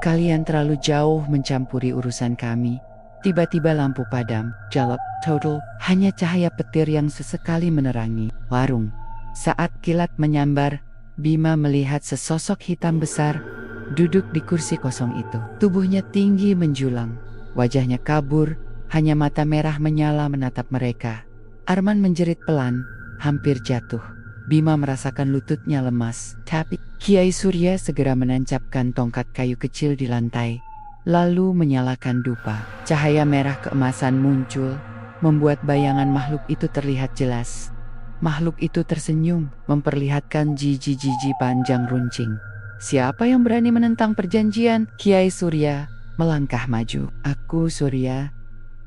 Kalian terlalu jauh mencampuri urusan kami. Tiba-tiba lampu padam, jalop, total, hanya cahaya petir yang sesekali menerangi warung. Saat kilat menyambar, Bima melihat sesosok hitam besar duduk di kursi kosong itu. Tubuhnya tinggi menjulang, wajahnya kabur, hanya mata merah menyala menatap mereka. Arman menjerit pelan, hampir jatuh. Bima merasakan lututnya lemas. Tapi Kiai Surya segera menancapkan tongkat kayu kecil di lantai, lalu menyalakan dupa. Cahaya merah keemasan muncul, membuat bayangan makhluk itu terlihat jelas. Makhluk itu tersenyum, memperlihatkan jiji-jiji panjang runcing. Siapa yang berani menentang perjanjian? Kiai Surya melangkah maju. Aku Surya,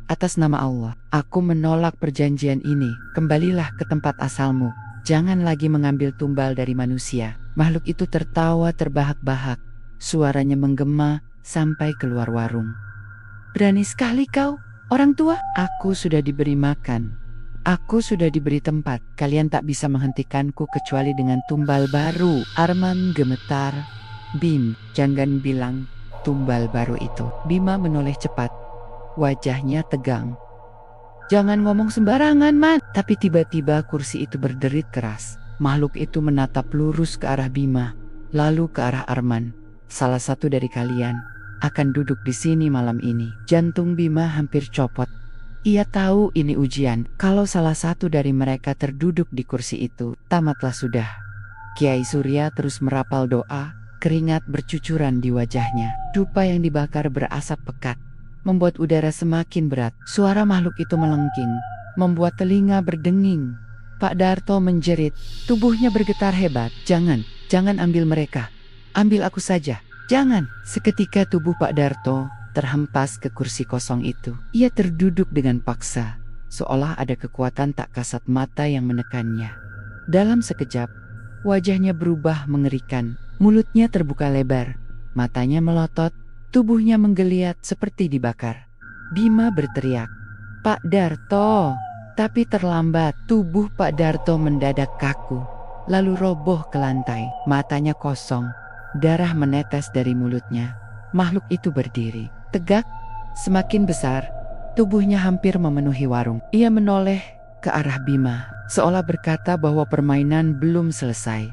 atas nama Allah, aku menolak perjanjian ini. Kembalilah ke tempat asalmu. Jangan lagi mengambil tumbal dari manusia. Makhluk itu tertawa terbahak-bahak. Suaranya menggema sampai keluar warung. Berani sekali kau, orang tua. Aku sudah diberi makan. Aku sudah diberi tempat. Kalian tak bisa menghentikanku kecuali dengan tumbal baru. Arman gemetar. Bim, jangan bilang tumbal baru itu. Bima menoleh cepat. Wajahnya tegang. Jangan ngomong sembarangan, Man. Tapi tiba-tiba kursi itu berderit keras. Makhluk itu menatap lurus ke arah Bima, lalu ke arah Arman. Salah satu dari kalian akan duduk di sini malam ini. Jantung Bima hampir copot. Ia tahu ini ujian. Kalau salah satu dari mereka terduduk di kursi itu, tamatlah sudah. Kiai Surya terus merapal doa, keringat bercucuran di wajahnya. Dupa yang dibakar berasap pekat, membuat udara semakin berat. Suara makhluk itu melengking, membuat telinga berdenging. Pak Darto menjerit, tubuhnya bergetar hebat. Jangan ambil mereka. Ambil aku saja. Jangan. Seketika tubuh Pak Darto terhempas ke kursi kosong itu. Ia terduduk dengan paksa, seolah ada kekuatan tak kasat mata yang menekannya. Dalam sekejap, wajahnya berubah mengerikan. Mulutnya terbuka lebar, matanya melotot, tubuhnya menggeliat seperti dibakar. Bima berteriak, Pak Darto! Tapi terlambat. Tubuh Pak Darto mendadak kaku, lalu roboh ke lantai. Matanya kosong, darah menetes dari mulutnya. Makhluk itu berdiri tegak, semakin besar, tubuhnya hampir memenuhi warung. Ia menoleh ke arah Bima, seolah berkata bahwa permainan belum selesai.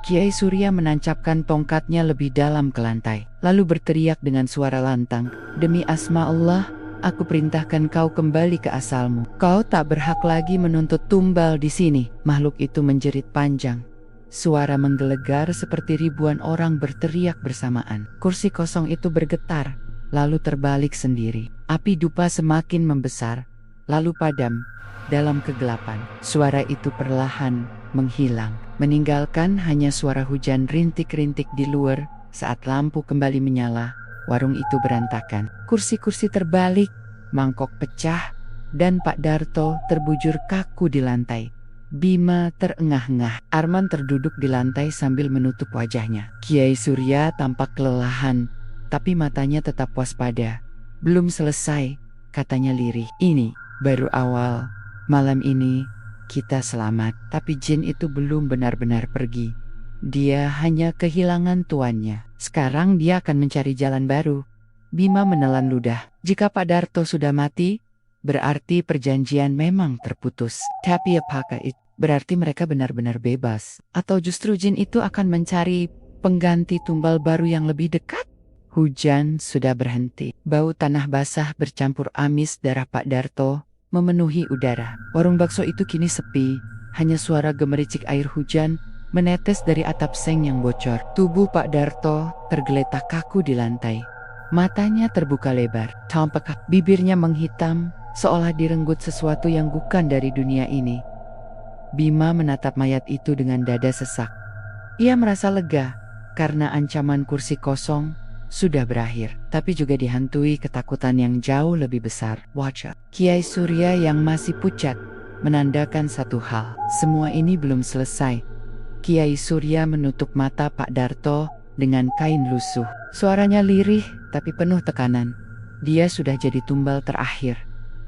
Kiai Surya menancapkan tongkatnya lebih dalam ke lantai, lalu berteriak dengan suara lantang, demi asma Allah, aku perintahkan kau kembali ke asalmu. Kau tak berhak lagi menuntut tumbal di sini. Makhluk itu menjerit panjang. Suara menggelegar seperti ribuan orang berteriak bersamaan. Kursi kosong itu bergetar, lalu terbalik sendiri. Api dupa semakin membesar, lalu padam dalam kegelapan. Suara itu perlahan menghilang, meninggalkan hanya suara hujan rintik-rintik di luar. Saat lampu kembali menyala, warung itu berantakan. Kursi-kursi terbalik, mangkok pecah, dan Pak Darto terbujur kaku di lantai. Bima terengah-engah. Arman terduduk di lantai sambil menutup wajahnya. Kiai Surya tampak kelelahan, tapi matanya tetap waspada. Belum selesai, katanya lirih. Ini baru awal. Malam ini kita selamat. Tapi jin itu belum benar-benar pergi. Dia hanya kehilangan tuannya. Sekarang dia akan mencari jalan baru. Bima menelan ludah. Jika Pak Darto sudah mati, berarti perjanjian memang terputus. Tapi apakah itu berarti mereka benar-benar bebas? Atau justru jin itu akan mencari pengganti tumbal baru yang lebih dekat? Hujan sudah berhenti. Bau tanah basah bercampur amis darah Pak Darto memenuhi udara. Warung bakso itu kini sepi. Hanya suara gemericik air hujan menetes dari atap seng yang bocor. Tubuh Pak Darto tergeletak kaku di lantai. Matanya terbuka lebar, tampak bibirnya menghitam, seolah direnggut sesuatu yang bukan dari dunia ini. Bima menatap mayat itu dengan dada sesak. Ia merasa lega, karena ancaman kursi kosong sudah berakhir, tapi juga dihantui ketakutan yang jauh lebih besar. Wajah Kiai Surya yang masih pucat menandakan satu hal, semua ini belum selesai. Kiai Surya menutup mata Pak Darto dengan kain lusuh. Suaranya lirih tapi penuh tekanan. Dia sudah jadi tumbal terakhir.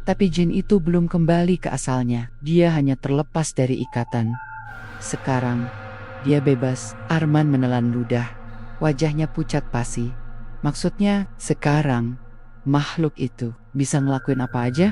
Tapi jin itu belum kembali ke asalnya. Dia hanya terlepas dari ikatan. Sekarang, dia bebas. Arman menelan ludah. Wajahnya pucat pasi. Maksudnya, sekarang, makhluk itu bisa ngelakuin apa aja?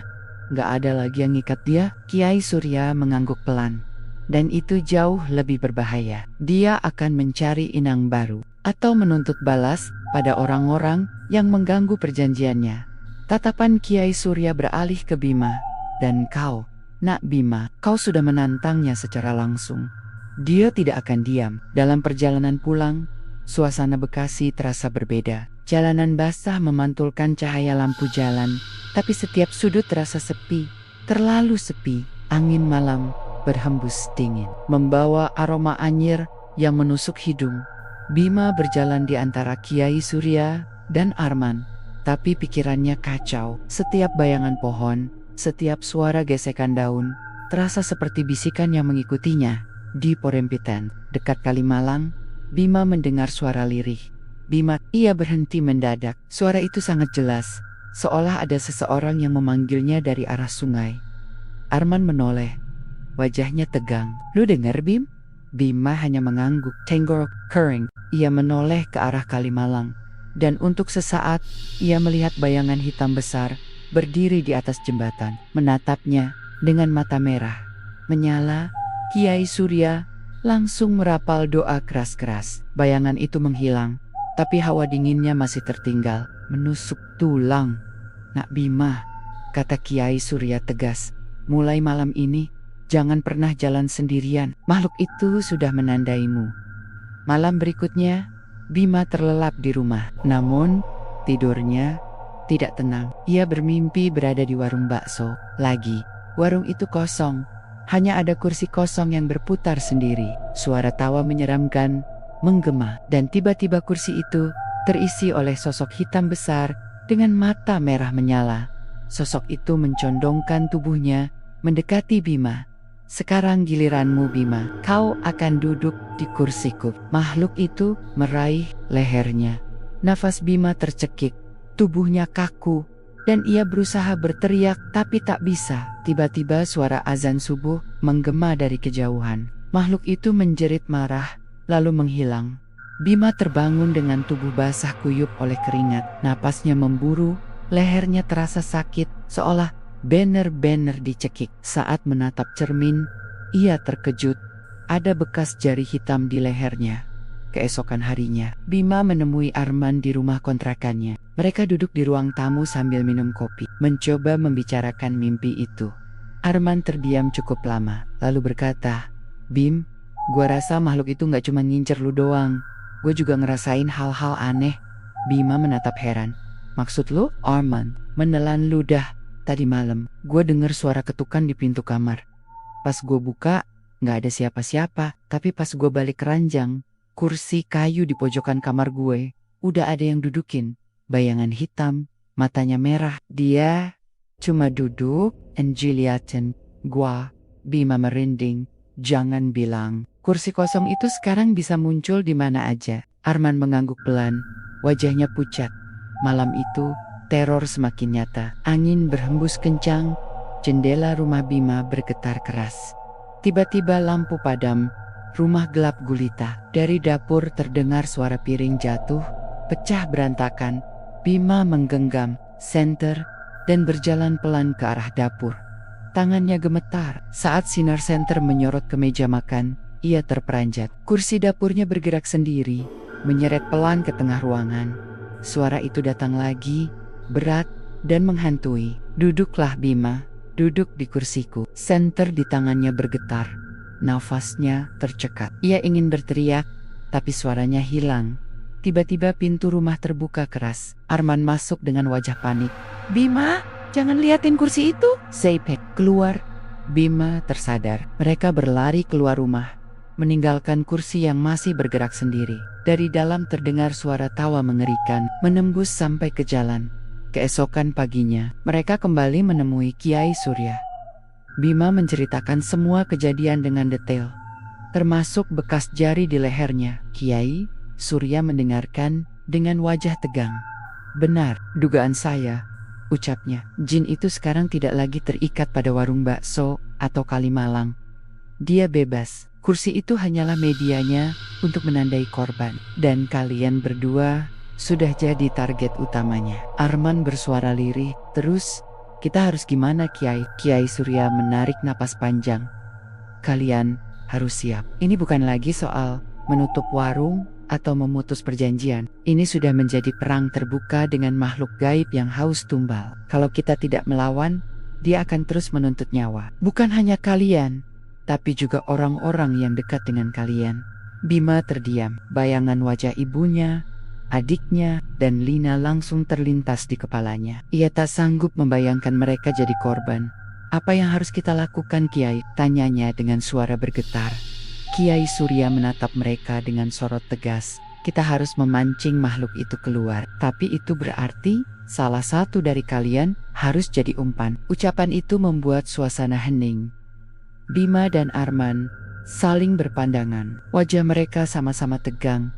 Gak ada lagi yang ngikat dia. Kiai Surya mengangguk pelan. Dan itu jauh lebih berbahaya. Dia akan mencari inang baru. Atau menuntut balas pada orang-orang yang mengganggu perjanjiannya. Tatapan Kiai Surya beralih ke Bima. Dan kau, Nak Bima, kau sudah menantangnya secara langsung. Dia tidak akan diam. Dalam perjalanan pulang, suasana Bekasi terasa berbeda. Jalanan basah memantulkan cahaya lampu jalan, tapi setiap sudut terasa sepi, terlalu sepi. Angin malam berhembus dingin, membawa aroma anyir yang menusuk hidung. Bima berjalan di antara Kiai Surya dan Arman, tapi pikirannya kacau. Setiap bayangan pohon, setiap suara gesekan daun, terasa seperti bisikan yang mengikutinya. Di Porempitan, dekat Kalimalang, Bima mendengar suara lirih. Bima, ia berhenti mendadak. Suara itu sangat jelas, seolah ada seseorang yang memanggilnya dari arah sungai. Arman menoleh, wajahnya tegang. Lu dengar, Bim? Bima hanya mengangguk. Tenggorok kering. Ia menoleh ke arah Kalimalang. Dan untuk sesaat, ia melihat bayangan hitam besar berdiri di atas jembatan. Menatapnya dengan mata merah menyala. Kiai Surya langsung merapal doa keras-keras. Bayangan itu menghilang, tapi hawa dinginnya masih tertinggal, menusuk tulang. Nak Bima, kata Kiai Surya tegas, mulai malam ini, jangan pernah jalan sendirian. Makhluk itu sudah menandaimu. Malam berikutnya, Bima terlelap di rumah. Namun, tidurnya tidak tenang. Ia bermimpi berada di warung bakso. Lagi, warung itu kosong. Hanya ada kursi kosong yang berputar sendiri. Suara tawa menyeramkan menggema. Dan tiba-tiba kursi itu terisi oleh sosok hitam besar dengan mata merah menyala. Sosok itu mencondongkan tubuhnya mendekati Bima. Sekarang giliranmu, Bima. Kau akan duduk di kursiku. Makhluk itu meraih lehernya. Nafas Bima tercekik, tubuhnya kaku, dan ia berusaha berteriak tapi tak bisa. Tiba-tiba suara azan subuh menggema dari kejauhan. Makhluk itu menjerit marah, lalu menghilang. Bima terbangun dengan tubuh basah kuyup oleh keringat. Napasnya memburu, lehernya terasa sakit, seolah benar-benar dicekik. Saat menatap cermin, ia terkejut. Ada bekas jari hitam di lehernya. Keesokan harinya, Bima menemui Arman di rumah kontrakannya. Mereka duduk di ruang tamu sambil minum kopi, mencoba membicarakan mimpi itu. Arman terdiam cukup lama, lalu berkata, Bim, gua rasa makhluk itu gak cuma ngincer lu doang. Gue juga ngerasain hal-hal aneh. Bima menatap heran. Maksud lu? Arman menelan ludah. Tadi malam, gue dengar suara ketukan di pintu kamar. Pas gue buka, gak ada siapa-siapa. Tapi pas gue balik ke ranjang, kursi kayu di pojokan kamar gue, udah ada yang dudukin. Bayangan hitam, matanya merah. Dia cuma duduk and liatin gua. Bima merinding. Jangan bilang, kursi kosong itu sekarang bisa muncul di mana aja. Arman mengangguk pelan, wajahnya pucat. Malam itu, teror semakin nyata. Angin berhembus kencang, jendela rumah Bima bergetar keras. Tiba-tiba lampu padam, rumah gelap gulita. Dari dapur terdengar suara piring jatuh, pecah berantakan. Bima menggenggam senter dan berjalan pelan ke arah dapur. Tangannya gemetar. Saat sinar senter menyorot ke meja makan, ia terperanjat. Kursi dapurnya bergerak sendiri, menyeret pelan ke tengah ruangan. Suara itu datang lagi, berat dan menghantui. Duduklah Bima, duduk di kursiku. Senter di tangannya bergetar. Nafasnya tercekat. Ia ingin berteriak, tapi suaranya hilang. Tiba-tiba pintu rumah terbuka keras. Arman masuk dengan wajah panik. "Bima, jangan liatin kursi itu!" Seipek keluar. Bima tersadar. Mereka berlari keluar rumah, meninggalkan kursi yang masih bergerak sendiri. Dari dalam terdengar suara tawa mengerikan, menembus sampai ke jalan. Keesokan paginya, mereka kembali menemui Kiai Surya. Bima menceritakan semua kejadian dengan detail, termasuk bekas jari di lehernya. Kiai Surya mendengarkan dengan wajah tegang. "Benar, dugaan saya," ucapnya. "Jin itu sekarang tidak lagi terikat pada warung bakso atau Kalimalang. Dia bebas. Kursi itu hanyalah medianya untuk menandai korban. Dan kalian berdua sudah jadi target utamanya." Arman bersuara lirih. "Terus, kita harus gimana, Kiai?" Kiai Surya menarik napas panjang. "Kalian harus siap. Ini bukan lagi soal menutup warung atau memutus perjanjian. Ini sudah menjadi perang terbuka dengan makhluk gaib yang haus tumbal. Kalau kita tidak melawan, dia akan terus menuntut nyawa. Bukan hanya kalian, tapi juga orang-orang yang dekat dengan kalian." Bima terdiam. Bayangan wajah ibunya, adiknya, dan Lina langsung terlintas di kepalanya. Ia tak sanggup membayangkan mereka jadi korban. "Apa yang harus kita lakukan, Kiai?" tanyanya dengan suara bergetar. Kiai Surya menatap mereka dengan sorot tegas. "Kita harus memancing makhluk itu keluar. Tapi itu berarti salah satu dari kalian harus jadi umpan." Ucapan itu membuat suasana hening. Bima dan Arman saling berpandangan. Wajah mereka sama-sama tegang.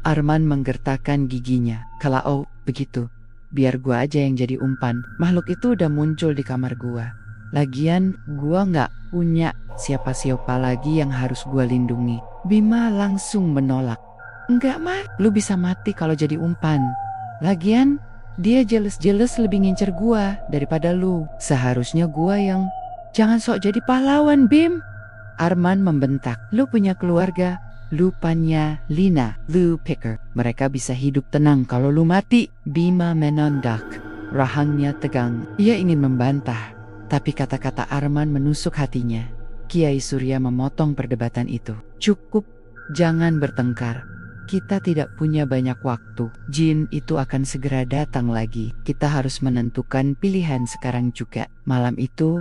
Arman menggertakkan giginya. "Kalau begitu, biar gua aja yang jadi umpan. Makhluk itu udah muncul di kamar gua. Lagian gua nggak punya siapa-siapa lagi yang harus gua lindungi." Bima langsung menolak. "Enggak, Mar, lu bisa mati kalau jadi umpan. Lagian dia jelas-jelas lebih ngincer gua daripada lu. Seharusnya gua yang..." "Jangan sok jadi pahlawan, Bim," Arman membentak. "Lu punya keluarga, lupanya Lina, lu picker. Mereka bisa hidup tenang kalau lu mati." Bima menondak. Rahangnya tegang. Ia ingin membantah, tapi kata-kata Arman menusuk hatinya. Kiai Surya memotong perdebatan itu. "Cukup, jangan bertengkar. Kita tidak punya banyak waktu. Jin itu akan segera datang lagi. Kita harus menentukan pilihan sekarang juga." Malam itu,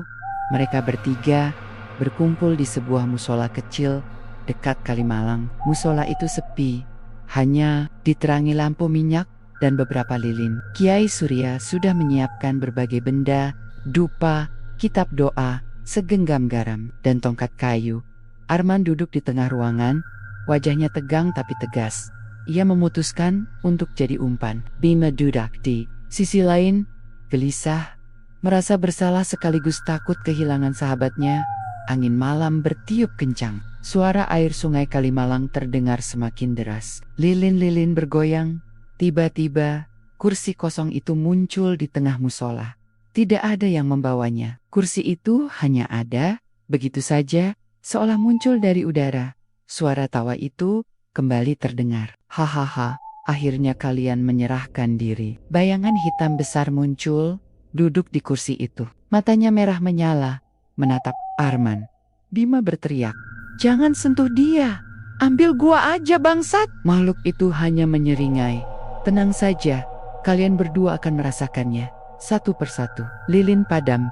mereka bertiga berkumpul di sebuah musola kecil dekat Kalimalang. Musola itu sepi, hanya diterangi lampu minyak dan beberapa lilin. Kiai Surya sudah menyiapkan berbagai benda, dupa, kitab doa, segenggam garam, dan tongkat kayu. Arman duduk di tengah ruangan, wajahnya tegang tapi tegas. Ia memutuskan untuk jadi umpan. Bima duduk di sisi lain, gelisah, merasa bersalah sekaligus takut kehilangan sahabatnya. Angin malam bertiup kencang. Suara air sungai Kalimalang terdengar semakin deras. Lilin-lilin bergoyang. Tiba-tiba, kursi kosong itu muncul di tengah musola. Tidak ada yang membawanya. Kursi itu hanya ada, begitu saja, seolah muncul dari udara. Suara tawa itu kembali terdengar. "Hahaha, akhirnya kalian menyerahkan diri." Bayangan hitam besar muncul, duduk di kursi itu. Matanya merah menyala, menatap Arman. Bima berteriak, "Jangan sentuh dia! Ambil gua aja, bangsat!" Makhluk itu hanya menyeringai. "Tenang saja, kalian berdua akan merasakannya." Satu persatu, lilin padam.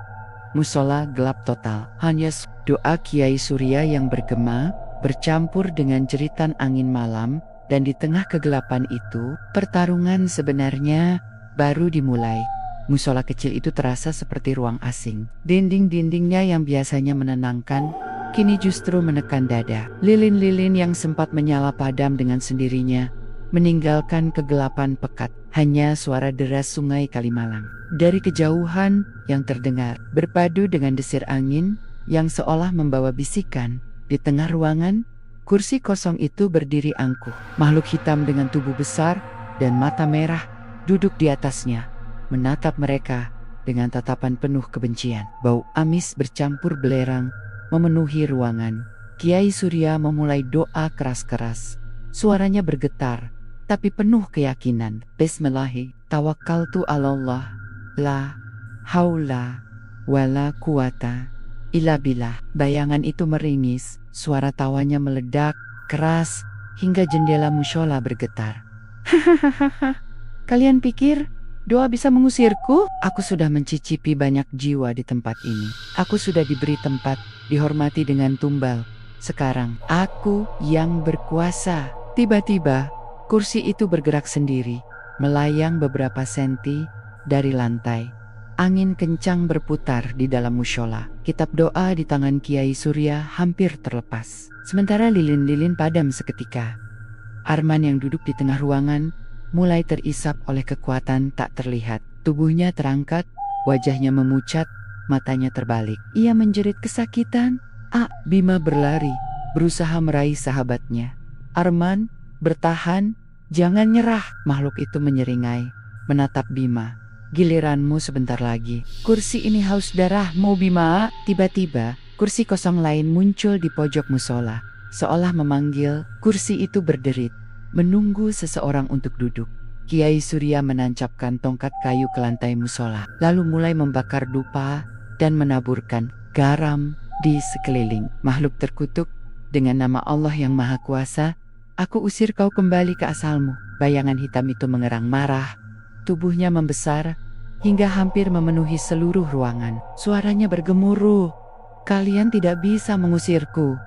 Musola gelap total. Hanya doa Kiai Surya yang bergema, bercampur dengan jeritan angin malam, dan di tengah kegelapan itu, pertarungan sebenarnya baru dimulai. Musola kecil itu terasa seperti ruang asing. Dinding-dindingnya yang biasanya menenangkan, kini justru menekan dada. Lilin-lilin yang sempat menyala padam dengan sendirinya, meninggalkan kegelapan pekat. Hanya suara deras sungai Kalimalang dari kejauhan yang terdengar, berpadu dengan desir angin yang seolah membawa bisikan. Di tengah ruangan, kursi kosong itu berdiri angkuh. Makhluk hitam dengan tubuh besar dan mata merah duduk di atasnya, menatap mereka dengan tatapan penuh kebencian. Bau amis bercampur belerang memenuhi ruangan. Kiai Surya memulai doa keras-keras. Suaranya bergetar, tapi penuh keyakinan. "Bismillahi, tawakkaltu 'alallah, la haula wala quwata illa billah." Bayangan itu meringis, Suara tawanya meledak, keras, hingga jendela mushola bergetar. Kalian pikir doa bisa mengusirku? Aku sudah mencicipi banyak jiwa di tempat ini. Aku sudah diberi tempat, dihormati dengan tumbal. Sekarang, aku yang berkuasa. Tiba-tiba, kursi itu bergerak sendiri, melayang beberapa senti dari lantai. Angin kencang berputar di dalam mushola. Kitab doa di tangan Kiai Surya hampir terlepas. Sementara lilin-lilin padam seketika. Arman yang duduk di tengah ruangan mulai terisap oleh kekuatan tak terlihat. Tubuhnya terangkat, wajahnya memucat, matanya terbalik. Ia menjerit kesakitan. Bima berlari, berusaha meraih sahabatnya. Arman, bertahan, jangan nyerah. Makhluk itu menyeringai, menatap Bima. Giliranmu sebentar lagi. Kursi ini haus darahmu, Bima. Tiba-tiba, kursi kosong lain muncul di pojok musola. Seolah memanggil, kursi itu berderit, menunggu seseorang untuk duduk. Kiai Surya menancapkan tongkat kayu ke lantai musola, lalu mulai membakar dupa dan menaburkan garam di sekeliling. Makhluk terkutuk, dengan nama Allah yang Maha Kuasa, aku usir kau kembali ke asalmu. Bayangan hitam itu mengerang marah, tubuhnya membesar, hingga hampir memenuhi seluruh ruangan. Suaranya bergemuruh. Kalian tidak bisa mengusirku.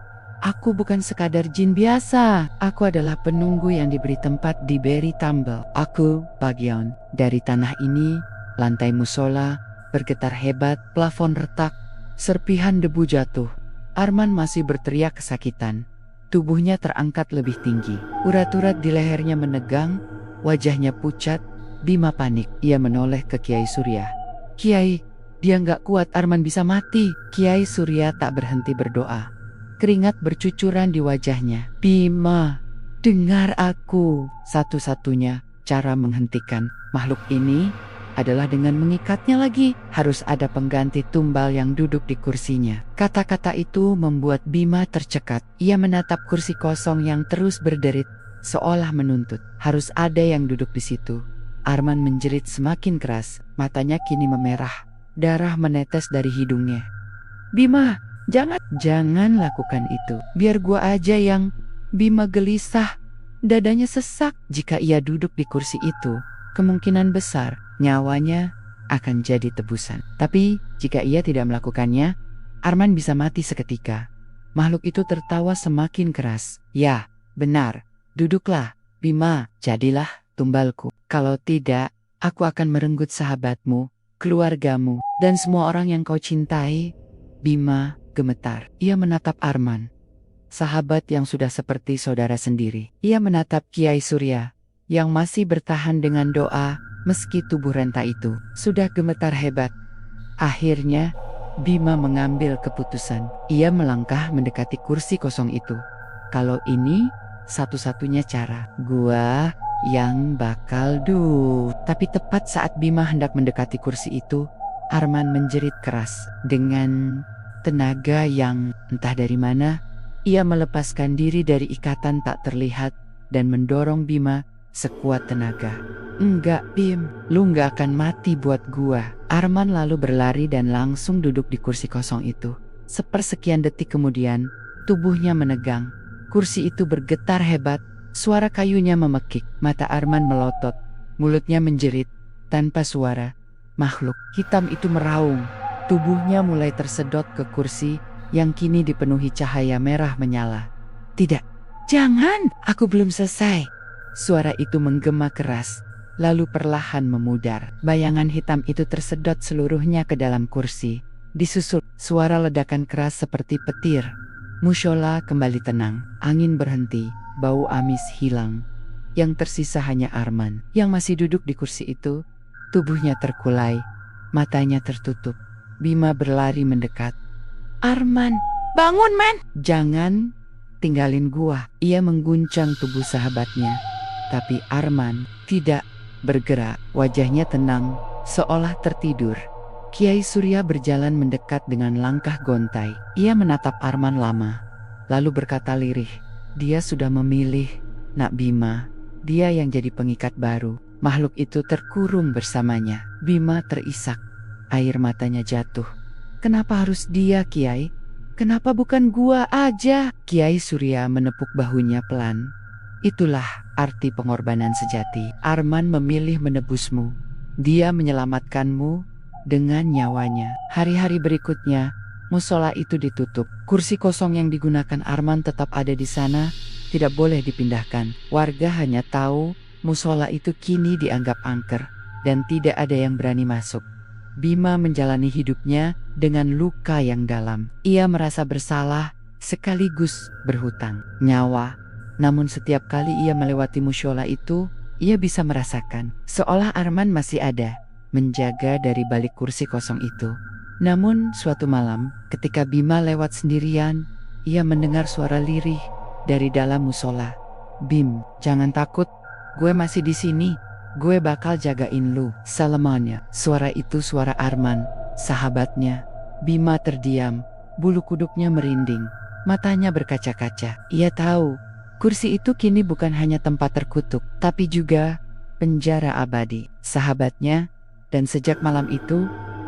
Aku bukan sekadar jin biasa. Aku adalah penunggu yang diberi tempat di Beri Tumble. Aku, Bagyon. Dari tanah ini, lantai musola bergetar hebat, plafon retak, serpihan debu jatuh. Arman masih berteriak kesakitan. Tubuhnya terangkat lebih tinggi. Urat-urat di lehernya menegang, wajahnya pucat. Bima panik. Ia menoleh ke Kiai Surya. Kiai, dia nggak kuat, Arman bisa mati. Kiai Surya tak berhenti berdoa. Keringat bercucuran di wajahnya. Bima, dengar aku. Satu-satunya cara menghentikan makhluk ini adalah dengan mengikatnya lagi. Harus ada pengganti tumbal yang duduk di kursinya. Kata-kata itu membuat Bima tercekat. Ia menatap kursi kosong yang terus berderit, seolah menuntut. Harus ada yang duduk di situ. Arman menjerit semakin keras, matanya kini memerah, darah menetes dari hidungnya. Bima, jangan lakukan itu. Biar gua aja yang... Bima gelisah, dadanya sesak. Jika ia duduk di kursi itu, kemungkinan besar nyawanya akan jadi tebusan. Tapi jika ia tidak melakukannya, Arman bisa mati seketika. Makhluk itu tertawa semakin keras. Ya, benar. Duduklah, Bima, jadilah tumbalku. Kalau tidak, aku akan merenggut sahabatmu, keluargamu, dan semua orang yang kau cintai. Bima gemetar. Ia menatap Arman, sahabat yang sudah seperti saudara sendiri. Ia menatap Kiai Surya, yang masih bertahan dengan doa, meski tubuh renta itu sudah gemetar hebat. Akhirnya, Bima mengambil keputusan. Ia melangkah mendekati kursi kosong itu. Kalau ini satu-satunya cara, gua yang bakal Tapi tepat saat Bima hendak mendekati kursi itu, Arman menjerit keras. Dengan tenaga yang entah dari mana, ia melepaskan diri dari ikatan tak terlihat dan mendorong Bima sekuat tenaga. Enggak, Bim, lu nggak akan mati buat gua. Arman lalu berlari dan langsung duduk di kursi kosong itu. Sepersekian detik kemudian, tubuhnya menegang. Kursi itu bergetar hebat. Suara kayunya memekik, mata Arman melotot, mulutnya menjerit. Tanpa suara, makhluk hitam itu meraung. Tubuhnya mulai tersedot ke kursi yang kini dipenuhi cahaya merah menyala. Tidak, jangan, aku belum selesai. Suara itu menggema keras, lalu perlahan memudar. Bayangan hitam itu tersedot seluruhnya ke dalam kursi. Disusul suara ledakan keras seperti petir. Mushola kembali tenang, angin berhenti. Bau amis hilang. Yang tersisa hanya Arman, yang masih duduk di kursi itu. Tubuhnya terkulai, matanya tertutup. Bima berlari mendekat. Arman, bangun, men! Jangan tinggalin gua. Ia mengguncang tubuh sahabatnya. Tapi Arman tidak bergerak. Wajahnya tenang, seolah tertidur. Kiai Surya berjalan mendekat dengan langkah gontai. Ia menatap Arman lama, lalu berkata lirih. Dia sudah memilih, Nak Bima. Dia yang jadi pengikat baru. Makhluk itu terkurung bersamanya. Bima terisak. Air matanya jatuh. Kenapa harus dia, Kiai? Kenapa bukan gua aja? Kiai Surya menepuk bahunya pelan. Itulah arti pengorbanan sejati. Arman memilih menebusmu. Dia menyelamatkanmu dengan nyawanya. Hari-hari berikutnya, musola itu ditutup. Kursi kosong yang digunakan Arman tetap ada di sana, tidak boleh dipindahkan. Warga hanya tahu musola itu kini dianggap angker dan tidak ada yang berani masuk. Bima menjalani hidupnya dengan luka yang dalam. Ia merasa bersalah sekaligus berhutang nyawa. Namun setiap kali ia melewati musyola itu, ia bisa merasakan seolah Arman masih ada, menjaga dari balik kursi kosong itu. Namun suatu malam, ketika Bima lewat sendirian, ia mendengar suara lirih dari dalam musola. "Bim, jangan takut, gue masih di sini. Gue bakal jagain lu selamanya." Suara itu suara Arman, sahabatnya. Bima terdiam, bulu kuduknya merinding, matanya berkaca-kaca. Ia tahu, kursi itu kini bukan hanya tempat terkutuk, tapi juga penjara abadi. Sahabatnya, dan sejak malam itu,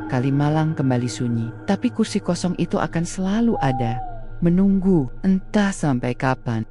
Kalimalang kembali sunyi. Tapi kursi kosong itu akan selalu ada, menunggu, entah sampai kapan.